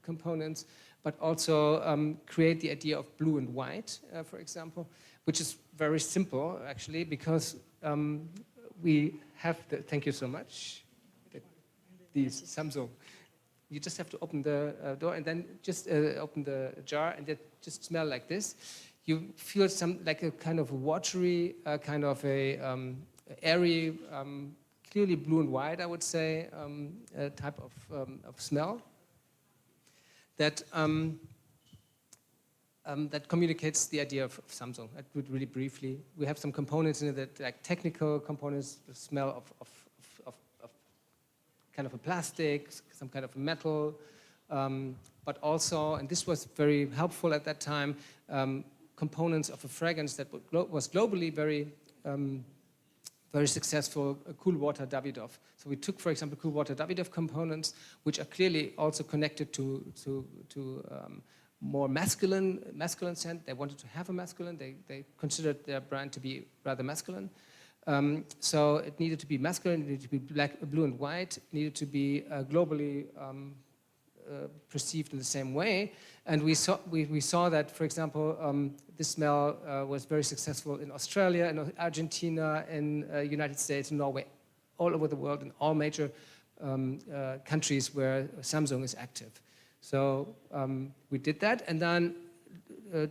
components, but also create the idea of blue and white, for example, which is very simple, actually, because we have the, thank you so much, these Samsung. You just have to open the door and then just open the jar and it just smell like this. You feel some, like a kind of watery, kind of a airy, clearly blue and white, I would say, type of smell that that communicates the idea of Samsung. I would really briefly. We have some components in it that, like technical components, the smell of kind of a plastic, some kind of metal, but also, and this was very helpful at that time, components of a fragrance that was globally very very successful, Cool Water Davidoff. So we took, for example, Cool Water Davidoff components, which are clearly also connected to more masculine scent. They wanted to have a masculine. They considered their brand to be rather masculine. So it needed to be masculine. It needed to be black, blue, and white. It needed to be globally perceived in the same way. And we saw that, for example, this smell was very successful in Australia, in Argentina, in United States, in Norway, all over the world, in all major countries where Samsung is active. So we did that, and then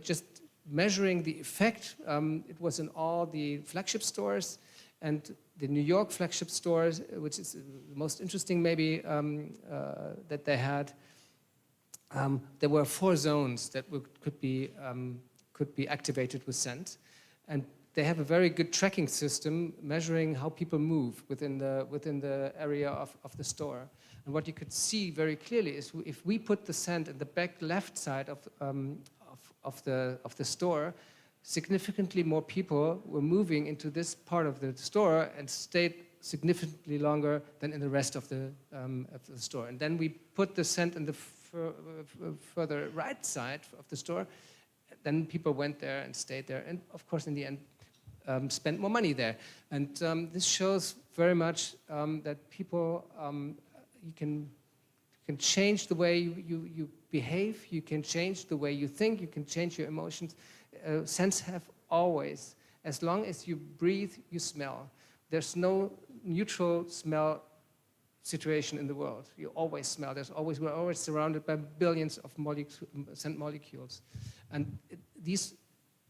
just measuring the effect, it was in all the flagship stores and the New York flagship stores, which is the most interesting maybe that they had. There were 4 zones that could be activated with scent, and they have a very good tracking system measuring how people move within the area of the store. And what you could see very clearly is if we put the scent in the back left side of the store, significantly more people were moving into this part of the store and stayed significantly longer than in the rest of the store. And then we put the scent in the further right side of the store. Then people went there and stayed there, and of course, in the end, spent more money there. And this shows very much that people, you can change the way you behave, you can change the way you think, you can change your emotions. Scents have always, as long as you breathe, you smell. There's no neutral smell situation in the world. You always smell. We're always surrounded by billions of scent molecules. And these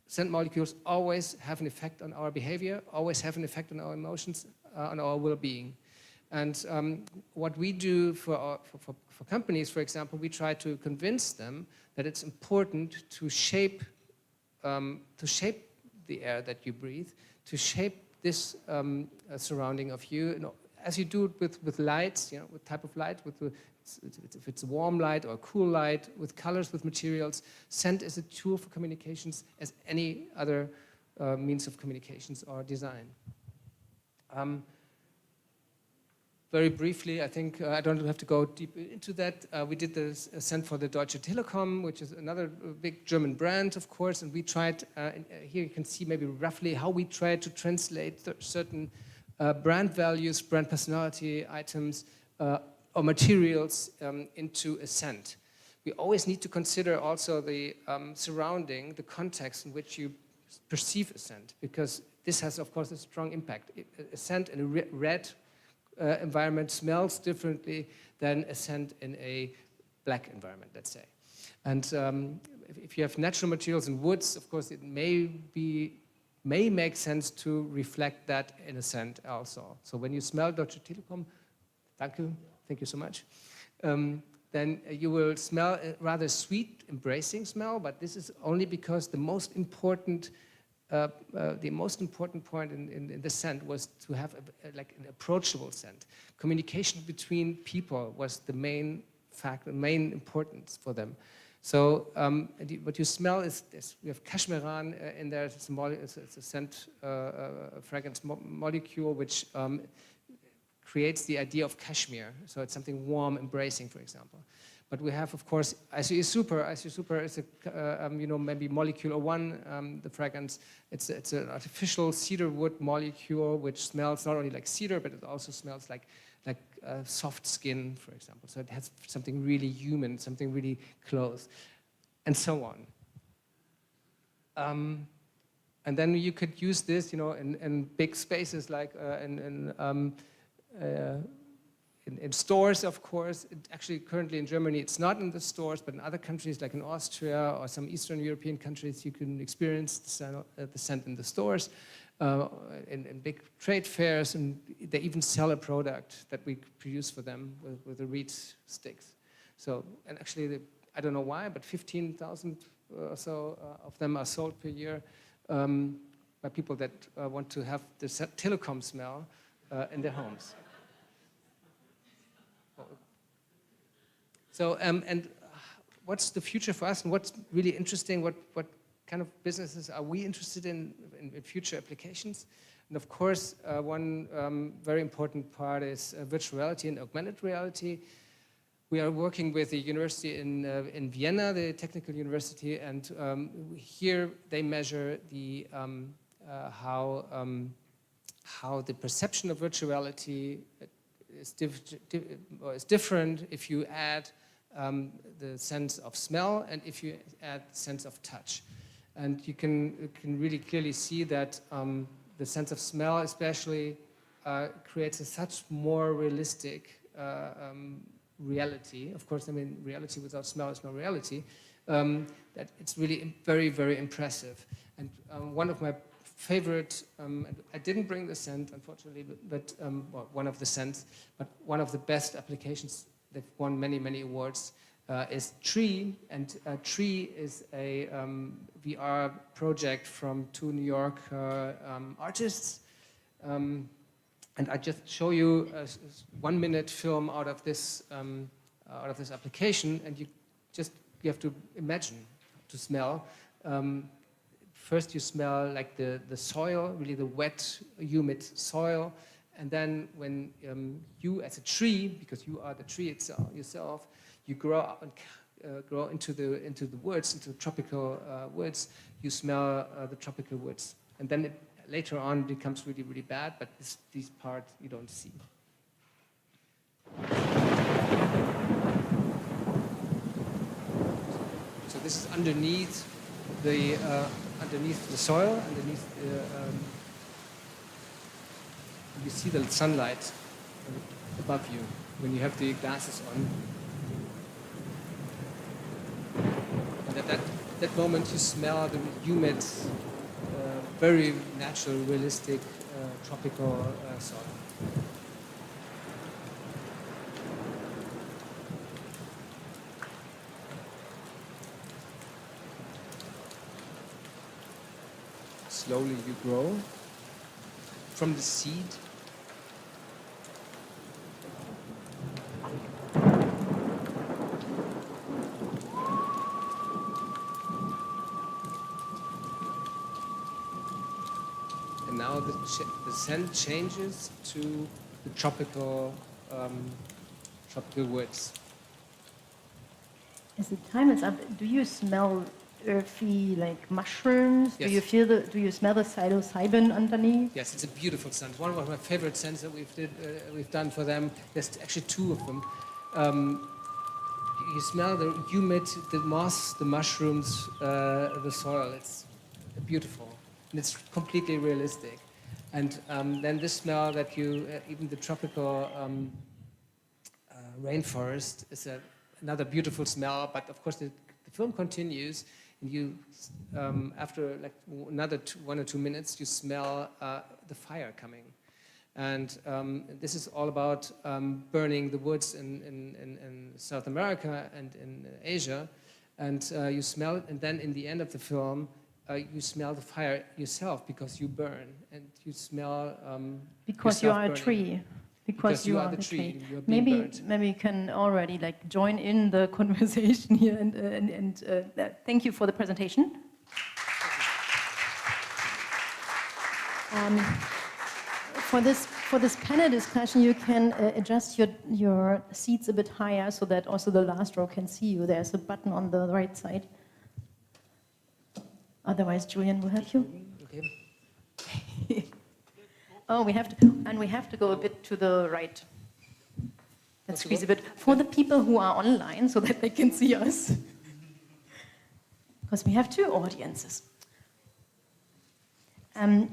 scent molecules always have an effect on our behavior, always have an effect on our emotions, on our well-being. And what we do for companies, for example, we try to convince them that it's important to shape the air that you breathe, to shape this surrounding of you. As you do it with lights, with type of light, if it's a warm light or a cool light, with colors, with materials, scent is a tool for communications as any other means of communications or design. Very briefly, I think I don't have to go deep into that. We did the scent for the Deutsche Telekom, which is another big German brand, of course, and we tried, here you can see maybe roughly how we tried to translate certain brand values, brand personality items, or materials into a scent. We always need to consider also the surrounding, the context in which you perceive a scent, because this has, of course, a strong impact. A scent in a red environment smells differently than a scent in a black environment, let's say. And if you have natural materials and woods, of course, it may make sense to reflect that in a scent also. So when you smell Deutsche Telekom, thank you so much, then you will smell a rather sweet, embracing smell, but this is only because the most important point in the scent was to have like an approachable scent. Communication between people was the main main importance for them. So what you smell is this. We have cashmeran in there. It's a scent fragrance molecule which creates the idea of cashmere. So it's something warm, embracing, for example. But we have, of course, ICE Super. ICE Super is a, maybe molecule 01, the fragrance. It's an artificial cedar wood molecule which smells not only like cedar, but it also smells like soft skin, for example. So it has something really human, something really close, and so on. And then you could use this, in big spaces like in stores, of course. Actually, currently in Germany, it's not in the stores, but in other countries, like in Austria or some Eastern European countries, you can experience the scent in the stores, in big trade fairs, and they even sell a product that we produce for them with the reed sticks. So, and actually, I don't know why, but 15,000 or so of them are sold per year by people that want to have the telecom smell in their homes. So, and what's the future for us, and what's really interesting? What kind of businesses are we interested in future applications? And of course, one very important part is virtual reality and augmented reality. We are working with the university in Vienna, the technical university, and here they measure the how the perception of virtual reality is different if you add the sense of smell and if you add sense of touch. And you can really clearly see that the sense of smell especially creates a such more realistic reality. Of course, I mean, reality without smell is no reality. That it's really very, very impressive. And one of my favorite, I didn't bring the scent, unfortunately, but well, one of the scents, but one of the best applications that won many, many awards is Tree. And Tree is a VR project from two New York artists. And I just show you a 1 minute film out of this application, and you have to imagine to smell. First you smell like the soil, really the wet, humid soil, and then when you as a tree, because you are the tree itself, yourself, you grow up and grow into the woods, into the tropical woods, you smell the tropical woods, and then it later on becomes really, really bad, but these parts you don't see. So this is underneath the soil, underneath you see the sunlight above you when you have the glasses on. And at that moment you smell the humid, very natural, realistic, tropical soil. Slowly you grow from the seed. And now the scent changes to the tropical woods. As the time is up, do you smell earthy, like mushrooms? Yes. Do you smell the psilocybin underneath? Yes, it's a beautiful scent. One of my favorite scents that we've done for them. There's actually two of them. You smell the humid, the moss, the mushrooms, the soil. It's beautiful, and it's completely realistic. And then this smell that even the tropical rainforest is another beautiful smell. But of course, the film continues. And you, after like another 1 or 2 minutes, you smell the fire coming. And this is all about burning the woods in South America and in Asia. And you smell it, and then in the end of the film, you smell the fire yourself because you burn. And you smell because you are burning. a tree. Because you are the tree. You are being burned. Maybe you can already like join in the conversation here and thank you for the presentation. For For this panel discussion, you can adjust your seats a bit higher so that also the last row can see you. There's a button on the right side. Otherwise, Julian will help you. Okay. Oh, we have to go a bit to the right. Let's squeeze a bit for the people who are online so that they can see us. Because we have two audiences.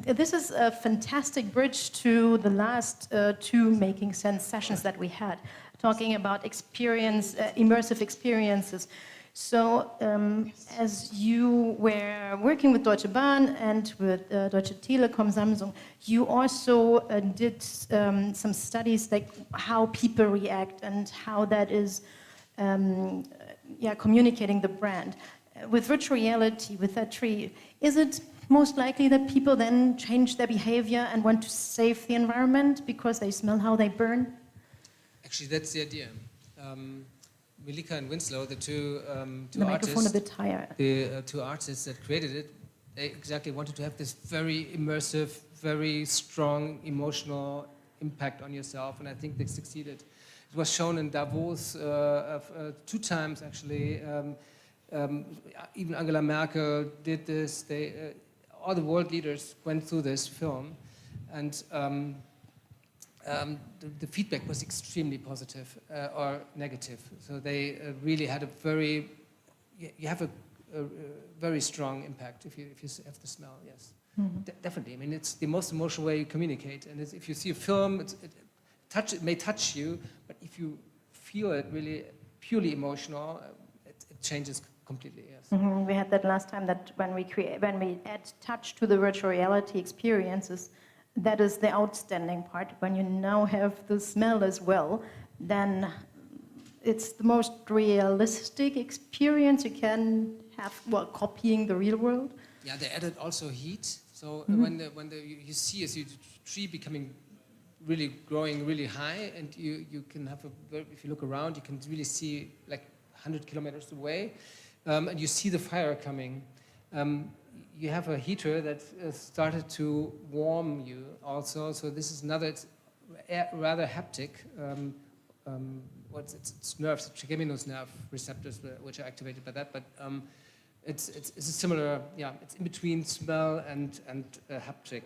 This is a fantastic bridge to the last two Making Sense sessions that we had, talking about immersive experiences. So, as you were working with Deutsche Bahn and with Deutsche Telekom, Samsung, you also did some studies like how people react and how that is communicating the brand. With virtual reality, with that tree, is it most likely that people then change their behavior and want to save the environment because they smell how they burn? Actually, that's the idea. Milika and Winslow, the two the microphone artists, a bit higher. The two artists that created it, they exactly wanted to have this very immersive, very strong emotional impact on yourself, and I think they succeeded. It was shown in Davos 2 times, actually. Even Angela Merkel did this. All the world leaders went through this film, and the feedback was extremely positive or negative. So they really had you have a very strong impact if you have the smell, yes. Mm-hmm. Definitely, I mean, it's the most emotional way you communicate. And if you see a film, it may touch you, but if you feel it really purely emotional, it changes completely, yes. Mm-hmm. We had that last time that when we add touch to the virtual reality experiences, that is the outstanding part. When you now have the smell as well, then it's the most realistic experience you can have while copying the real world. Yeah, they added also heat. So when you see a tree becoming really growing really high, and you can have if you look around, you can really see like 100 kilometers away, and you see the fire coming. You have a heater that started to warm you also. So this is another, it's rather haptic. It's nerves, trigeminous nerve receptors which are activated by that. But it's a similar, it's in between smell and haptic.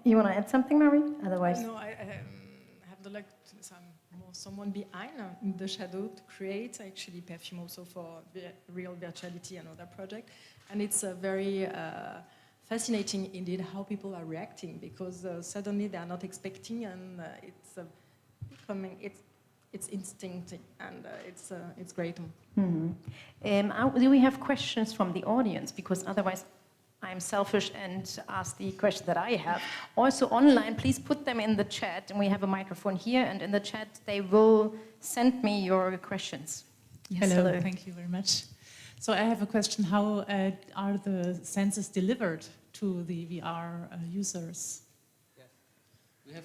You want to add something, Marie? Otherwise, no, I have the luck to someone behind in the shadow to create actually perfume also for real virtuality, another project, and it's very fascinating indeed how people are reacting, because suddenly they are not expecting, and it's becoming it's instinctive, and it's great. Mm-hmm. Do we have questions from the audience? Because otherwise I'm selfish and ask the question that I have. Also online, please put them in the chat, and we have a microphone here, and in the chat they will send me your questions. Yes, hello. Thank you very much. So I have a question. How are the senses delivered to the VR users? Yes. We have.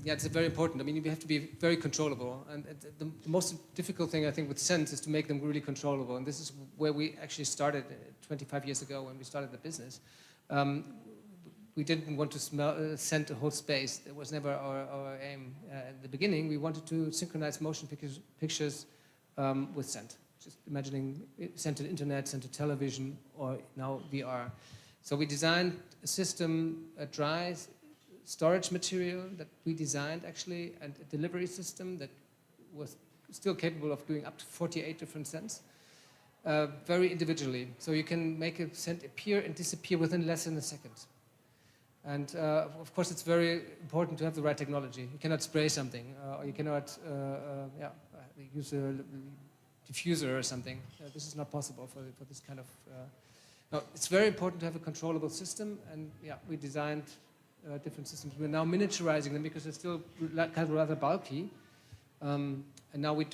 It's very important. I mean, we have to be very controllable, and the most difficult thing I think with scents is to make them really controllable. And this is where we actually started 25 years ago when we started the business. We didn't want to scent a whole space. That was never our aim. At the beginning, we wanted to synchronize motion pictures with scent. Just imagining scented internet, scented television, or now VR. So we designed a system, a dry storage material that we designed actually, and a delivery system that was still capable of doing up to 48 different scents, very individually. So you can make a scent appear and disappear within less than a second. And of course, it's very important to have the right technology. You cannot spray something, or you cannot use a diffuser or something. This is not possible for this kind of. No, it's very important to have a controllable system, and we designed different systems. We're now miniaturizing them because they're still kind of rather bulky. And now we're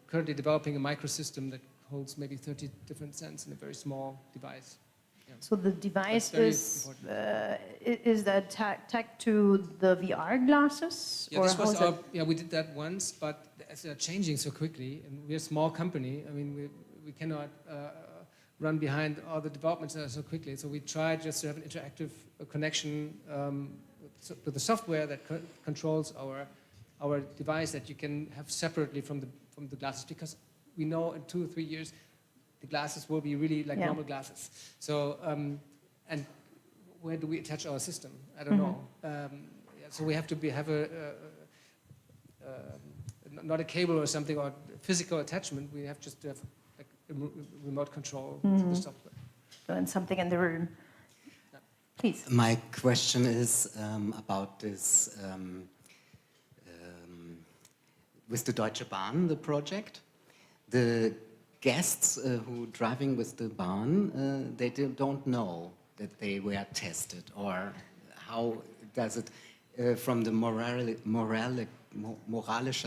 currently developing a microsystem that holds maybe 30 different scents in a very small device. Yeah. So the device is that tagged to the VR glasses? Yeah, this was we did that once, but as they're changing so quickly, and we're a small company, I mean, we cannot run behind all the developments so quickly. So we tried just to have an interactive connection to the software that controls our device that you can have separately from the glasses, because we know in 2 or 3 years the glasses will be really like normal glasses. So and where do we attach our system? I don't know. So we have to have not a cable or something or physical attachment. We have just to have like a remote control to the software. So and something in the room. Please. My question is about this with the Deutsche Bahn, the project. The guests who driving with the Bahn, they don't know that they were tested, or how does it from the moralischer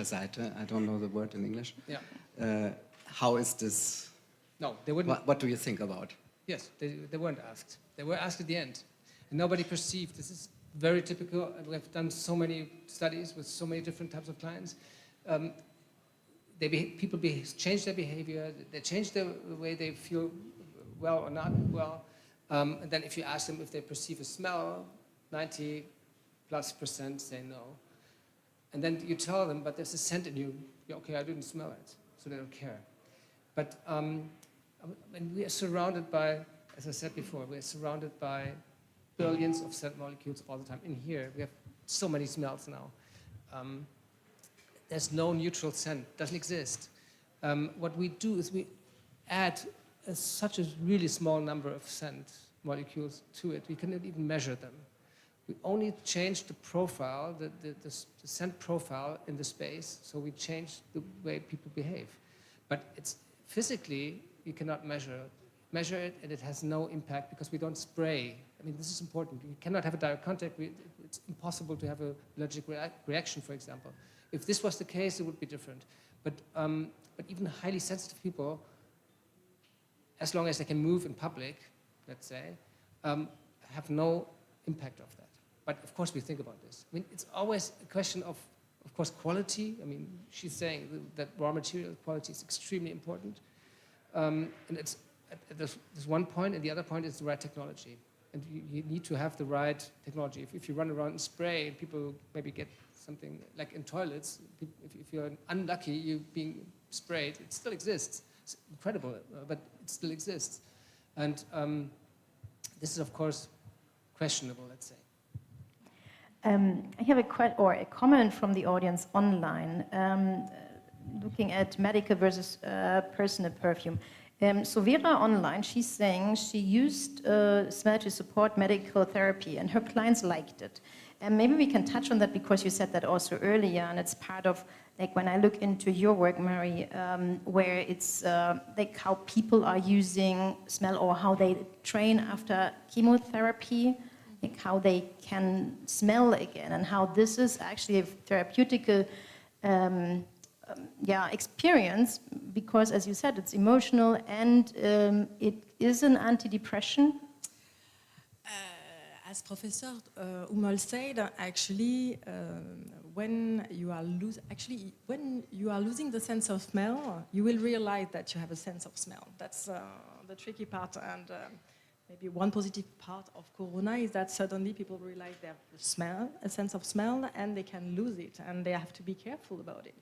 Seite, I don't know the word in English. Yeah. How is this? No, they wouldn't. What do you think about? Yes, they weren't asked. They were asked at the end. And nobody perceived. This is very typical. We've done so many studies with so many different types of clients. People change their behavior. They change the way they feel well or not well. And then if you ask them if they perceive a smell, 90+% say no. And then you tell them, but there's a scent in you. Yeah, okay, I didn't smell it, so they don't care. But when we are surrounded by, as I said before, we are surrounded by billions of scent molecules all the time. In here, we have so many smells now. There's no neutral scent, doesn't exist. What we do is we add such a really small number of scent molecules to it. We cannot even measure them. We only change the profile, the scent profile in the space, so we change the way people behave. But it's physically, you cannot measure it, and it has no impact because we don't spray. I mean, this is important. You cannot have a direct contact. It's impossible to have a allergic reaction, for example. If this was the case, it would be different. But even highly sensitive people, as long as they can move in public, let's say, have no impact of that. But of course, we think about this. I mean, it's always a question of course, quality. I mean, she's saying that raw material quality is extremely important. And it's there's one point, and the other point is the right technology. And you need to have the right technology. If you run around and spray, and people maybe get something like in toilets, if you're unlucky, you're being sprayed, it still exists. It's incredible, but it still exists. And this is, of course, questionable, let's say. I have a comment from the audience online, looking at medical versus personal perfume. So Vera online, she's saying she used smell to support medical therapy, and her clients liked it. And maybe we can touch on that because you said that also earlier, and it's part of, like, when I look into your work, Mary, where it's like how people are using smell or how they train after chemotherapy, like how they can smell again, and how this is actually a therapeutical experience, because, as you said, it's emotional and it is an antidepressant. As Professor Hummel said, actually, when you are losing the sense of smell, you will realize that you have a sense of smell. That's the tricky part, and maybe one positive part of Corona is that suddenly people realize they have a sense of smell, and they can lose it, and they have to be careful about it.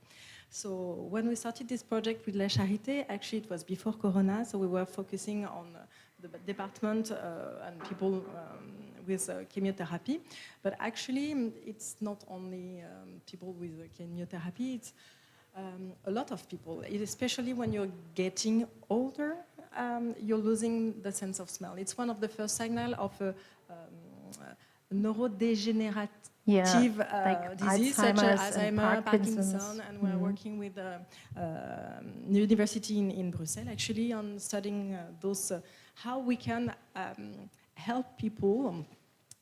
So when we started this project with La Charité, actually it was before Corona, so we were focusing on the department and people with chemotherapy. But actually, it's not only people with chemotherapy, it's a lot of people, especially when you're getting older, you're losing the sense of smell. It's one of the first signals of a neurodegenerative disease, such as Alzheimer, Parkinson, and we're working with the university in Brussels, actually, on studying those, how we can help people,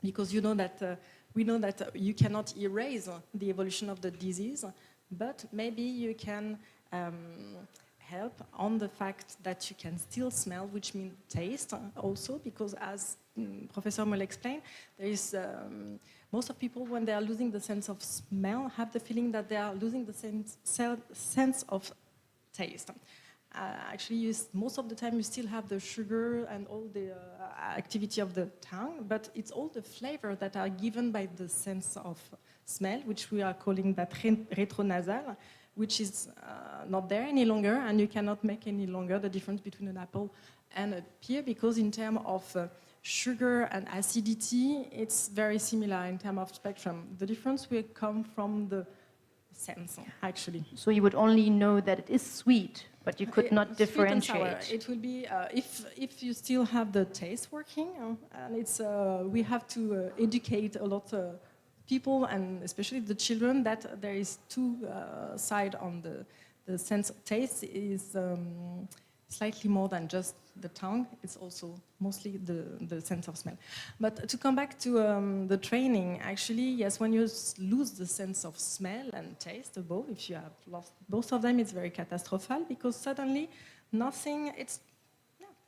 because you know that we know that you cannot erase the evolution of the disease, but maybe you can help on the fact that you can still smell, which means taste also, because as Professor Hummel explained, there is most of people, when they are losing the sense of smell, have the feeling that they are losing the sense of taste. Actually, most of the time you still have the sugar and all the activity of the tongue, but it's all the flavor that are given by the sense of smell, which we are calling that retronasal, which is not there any longer, and you cannot make any longer the difference between an apple and a pear, because in terms of sugar and acidity, it's very similar in terms of spectrum. The difference will come from the sense, actually. So you would only know that it is sweet, but you could not differentiate. It will be if you still have the taste working, and it's we have to educate a lot of people, and especially the children, that there is two sides on the sense of taste is slightly more than just the tongue. It's also mostly the sense of smell. But to come back to the training, actually, yes, when you lose the sense of smell and taste above, if you have lost both of them, it's very catastrophic, because suddenly nothing,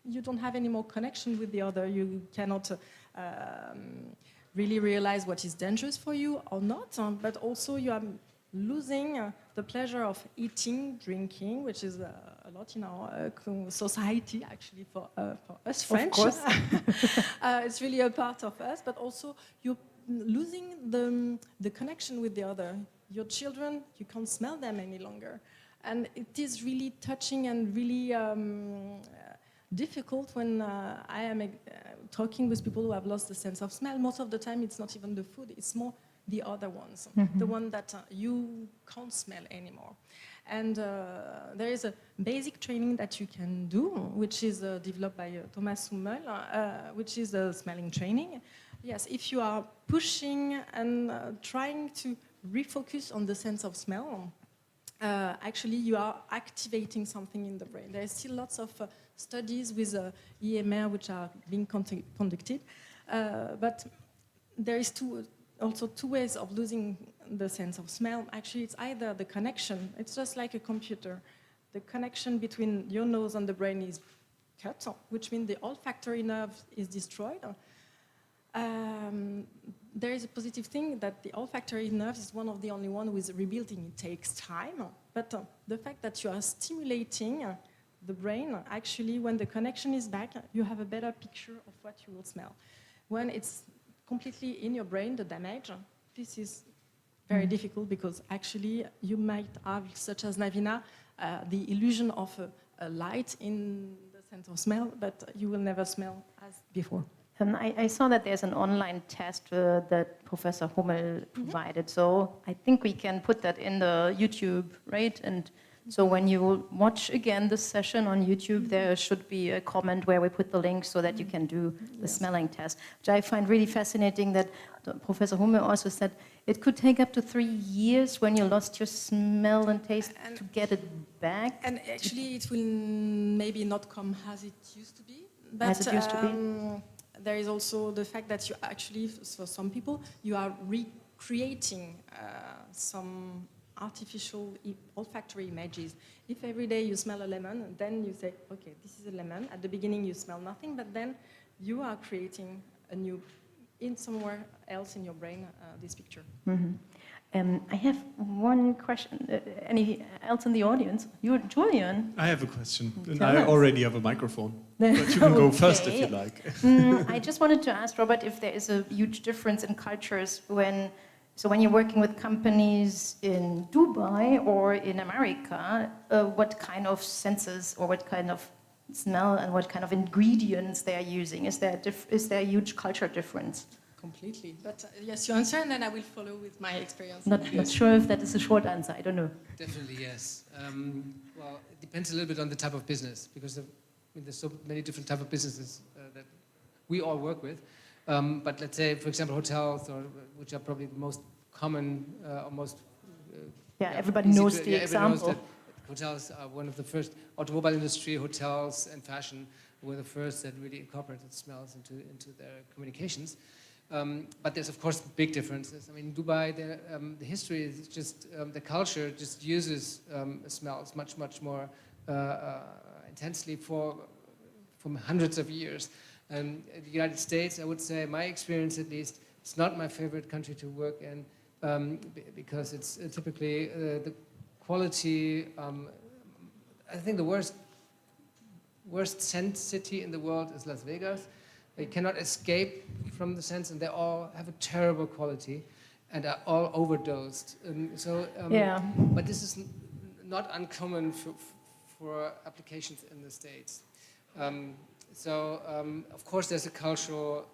you don't have any more connection with the other. You cannot really realize what is dangerous for you or not, but also you are losing the pleasure of eating, drinking, which is a lot in our society, actually, for us French. Of course. It's really a part of us, but also you're losing the connection with the other. Your children, you can't smell them any longer. And it is really touching and really difficult when I am talking with people who have lost the sense of smell. Most of the time, it's not even the food, it's more the other ones, the one that you can't smell anymore. And there is a basic training that you can do, which is developed by Thomas Hummel, which is a smelling training. Yes, if you are pushing and trying to refocus on the sense of smell, actually you are activating something in the brain. There is still lots of studies with EMR which are being conducted, but there is also two ways of losing the sense of smell. Actually, it's either the connection, it's just like a computer. The connection between your nose and the brain is cut, which means the olfactory nerve is destroyed. There is a positive thing that the olfactory nerve is one of the only one who is rebuilding. It takes time, but the fact that you are stimulating the brain, actually, when the connection is back, you have a better picture of what you will smell. When it's completely in your brain, the damage, this is very difficult, because actually you might have, such as Navina, the illusion of a light in the sense of smell, but you will never smell as before. I saw that there's an online test that Professor Hummel provided, so I think we can put that in the YouTube, right? And so when you watch again this session on YouTube, there should be a comment where we put the link so that you can do the smelling test, which I find really fascinating, that Professor Hummel also said it could take up to 3 years when you lost your smell and taste to get it back. And actually it will maybe not come as it used to be. But, as it used to be? There is also the fact that you actually, for some people, you are recreating some artificial olfactory images. If every day you smell a lemon, then you say, okay, this is a lemon. At the beginning you smell nothing, but then you are creating a new, in somewhere else in your brain, this picture. I have one question. Any else in the audience? You, Julian? I have a question, and I already have a microphone, but you can go first if you like. I just wanted to ask Robert if there is a huge difference in cultures when you're working with companies in Dubai or in America, what kind of senses or what kind of smell and what kind of ingredients they are using? Is there a huge culture difference? Completely. But yes, you answer, and then I will follow with my experience. Not sure if that is a short answer. I don't know. Definitely, yes. Well, it depends a little bit on the type of business, because there's so many different types of businesses that we all work with. But let's say, for example, hotels, which are probably the most common, almost. Everybody knows the example. Knows that hotels are one of the first. Automobile industry, hotels, and fashion were the first that really incorporated smells into their communications. But there's, of course, big differences. I mean, in Dubai, the history is just, the culture just uses smells much, much more intensely from hundreds of years. In the United States, I would say, my experience at least, it's not my favorite country to work in, because it's typically the quality, I think the worst worst scent city in the world is Las Vegas. They cannot escape from the scents, and they all have a terrible quality and are all overdosed. But this is not uncommon for applications in the States. Of course, there's a cultural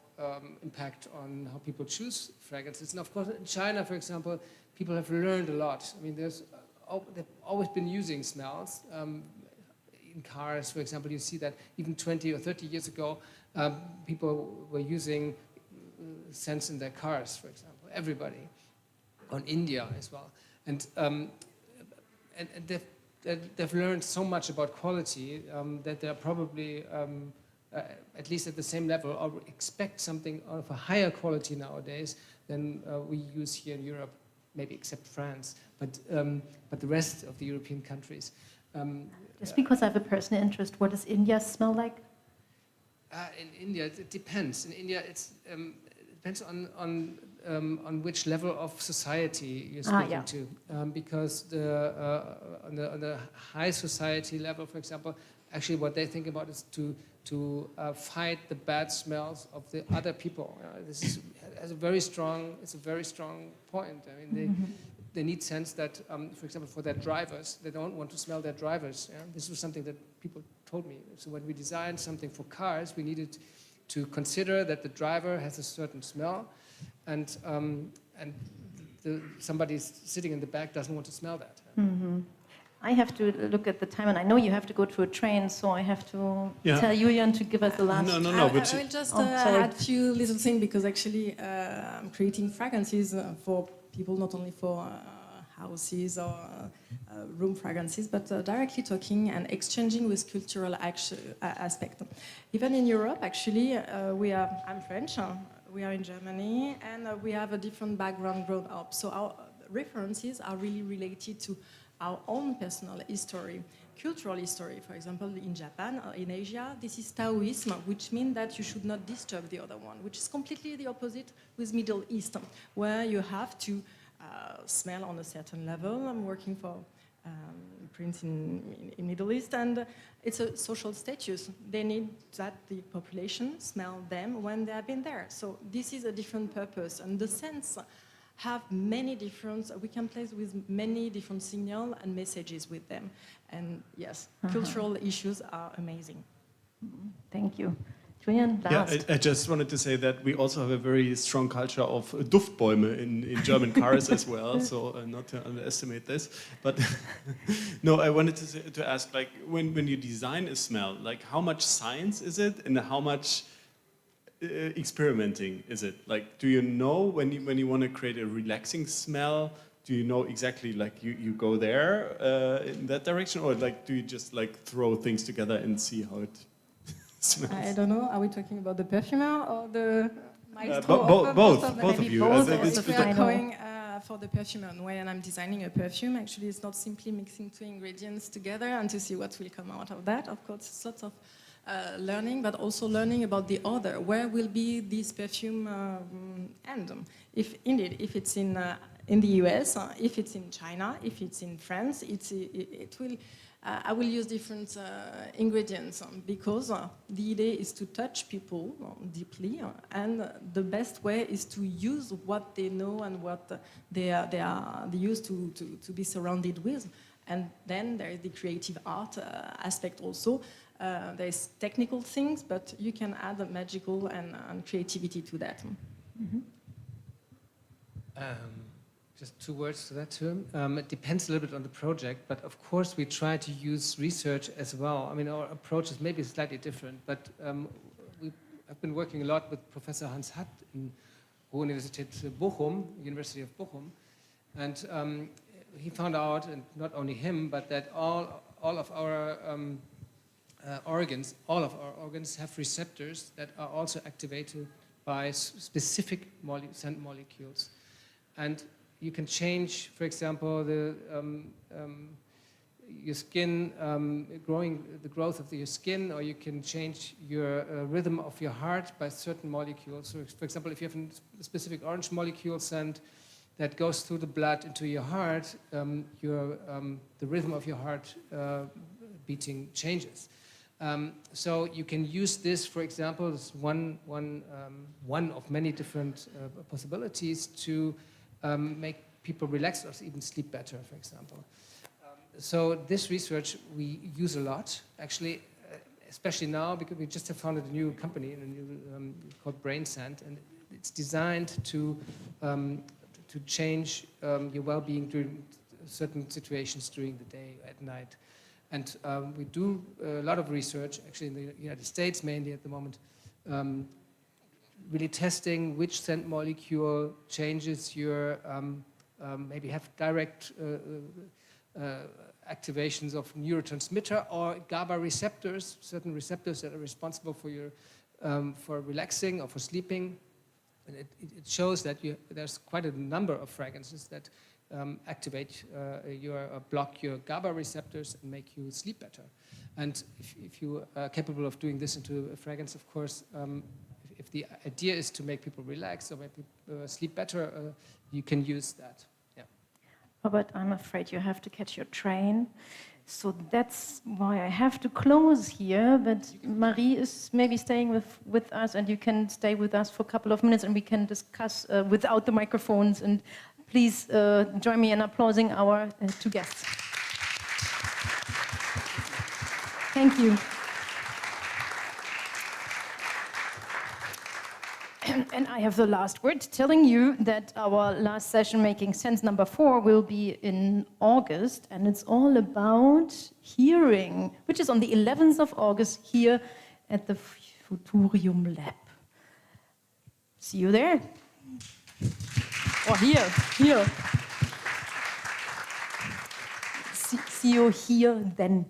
impact on how people choose fragrances. And of course, in China, for example, people have learned a lot. I mean, they've always been using smells. In cars, for example, you see that even 20 or 30 years ago, people were using scents in their cars, for example, everybody. On India as well. And they've learned so much about quality that they're probably at least at the same level, or expect something of a higher quality nowadays than we use here in Europe, maybe except France, but the rest of the European countries. Just because I have a personal interest, what does India smell like? In India, it depends. In India, it depends on which level of society you're speaking to. Because on the high society level, for example, actually what they think about is to fight the bad smells of the other people. This is a very strong point. I mean, they need sense that, for example, for their drivers, they don't want to smell their drivers. Yeah? This was something that people told me. So when we designed something for cars, we needed to consider that the driver has a certain smell, and somebody sitting in the back doesn't want to smell that. I have to look at the time, and I know you have to go to a train, so I have to tell Julian to give us the last. I will just add a few little things, because actually I'm creating fragrances for people, not only for houses or room fragrances, but directly talking and exchanging with cultural aspect. Even in Europe, actually, I'm French, we are in Germany, and we have a different background grown up. So our references are really related to our own personal history, cultural history. For example, in Japan or in Asia, this is Taoism, which means that you should not disturb the other one, which is completely the opposite with Middle East, where you have to smell on a certain level. I'm working for prince in Middle East, and it's a social status. They need that the population smell them when they have been there. So this is a different purpose, and the sense have many different, we can play with many different signals and messages with them. And yes, cultural issues are amazing. Thank you. Julian, last. Yeah, I just wanted to say that we also have a very strong culture of Duftbäume in German cars as well, so not to underestimate this. But no, I wanted to ask, like, when you design a smell, like, how much science is it, and how much experimenting is it? Like, do you know when you want to create a relaxing smell? Do you know exactly, like, you go there in that direction, or like do you just like throw things together and see how it smells? I don't know. Are we talking about the perfumer or the maestro? Both of you. If we are going for the perfumer, and when I'm designing a perfume, actually it's not simply mixing two ingredients together and to see what will come out of that. Of course, lots of learning, but also learning about the other. Where will be this perfume end? If it's in the US, if it's in China, if it's in France, it will. I will use different ingredients because the idea is to touch people deeply, and the best way is to use what they know and what they used to be surrounded with. And then there is the creative art aspect also. There's technical things, but you can add magical and creativity to that. Just 2 words to that too. It depends a little bit on the project, but of course we try to use research as well. I mean, our approach is maybe slightly different, but I've been working a lot with Professor Hans Hatt in Universität Bochum, University of Bochum, and he found out, and not only him, but that all of our organs have receptors that are also activated by specific scent molecules. And you can change, for example, your skin, the growth of your skin, or you can change your rhythm of your heart by certain molecules. So, for example, if you have a specific orange molecule scent that goes through the blood into your heart, the rhythm of your heart beating changes. So you can use this, for example, as one of many different possibilities to make people relax or even sleep better, for example. So this research we use a lot, actually, especially now because we just have founded a new company, called BrainScent, and it's designed to change your well-being during certain situations during the day, at night. And we do a lot of research, actually in the United States mainly at the moment, really testing which scent molecule changes your, maybe have direct activations of neurotransmitter or GABA receptors, certain receptors that are responsible for your, for relaxing or for sleeping. And it shows that there's quite a number of fragrances that activate block your GABA receptors and make you sleep better. And if you are capable of doing this into a fragrance, of course, if the idea is to make people relax or make people sleep better, you can use that. Yeah. Robert, I'm afraid you have to catch your train. So that's why I have to close here, but Marie is maybe staying with us, and you can stay with us for a couple of minutes and we can discuss without the microphones. And please join me in applauding our two guests. Thank you. And I have the last word, telling you that our last session, Making Sense number 4, will be in August, and it's all about hearing, which is on the 11th of August here at the Futurium Lab. See you there. Or here. See you here then.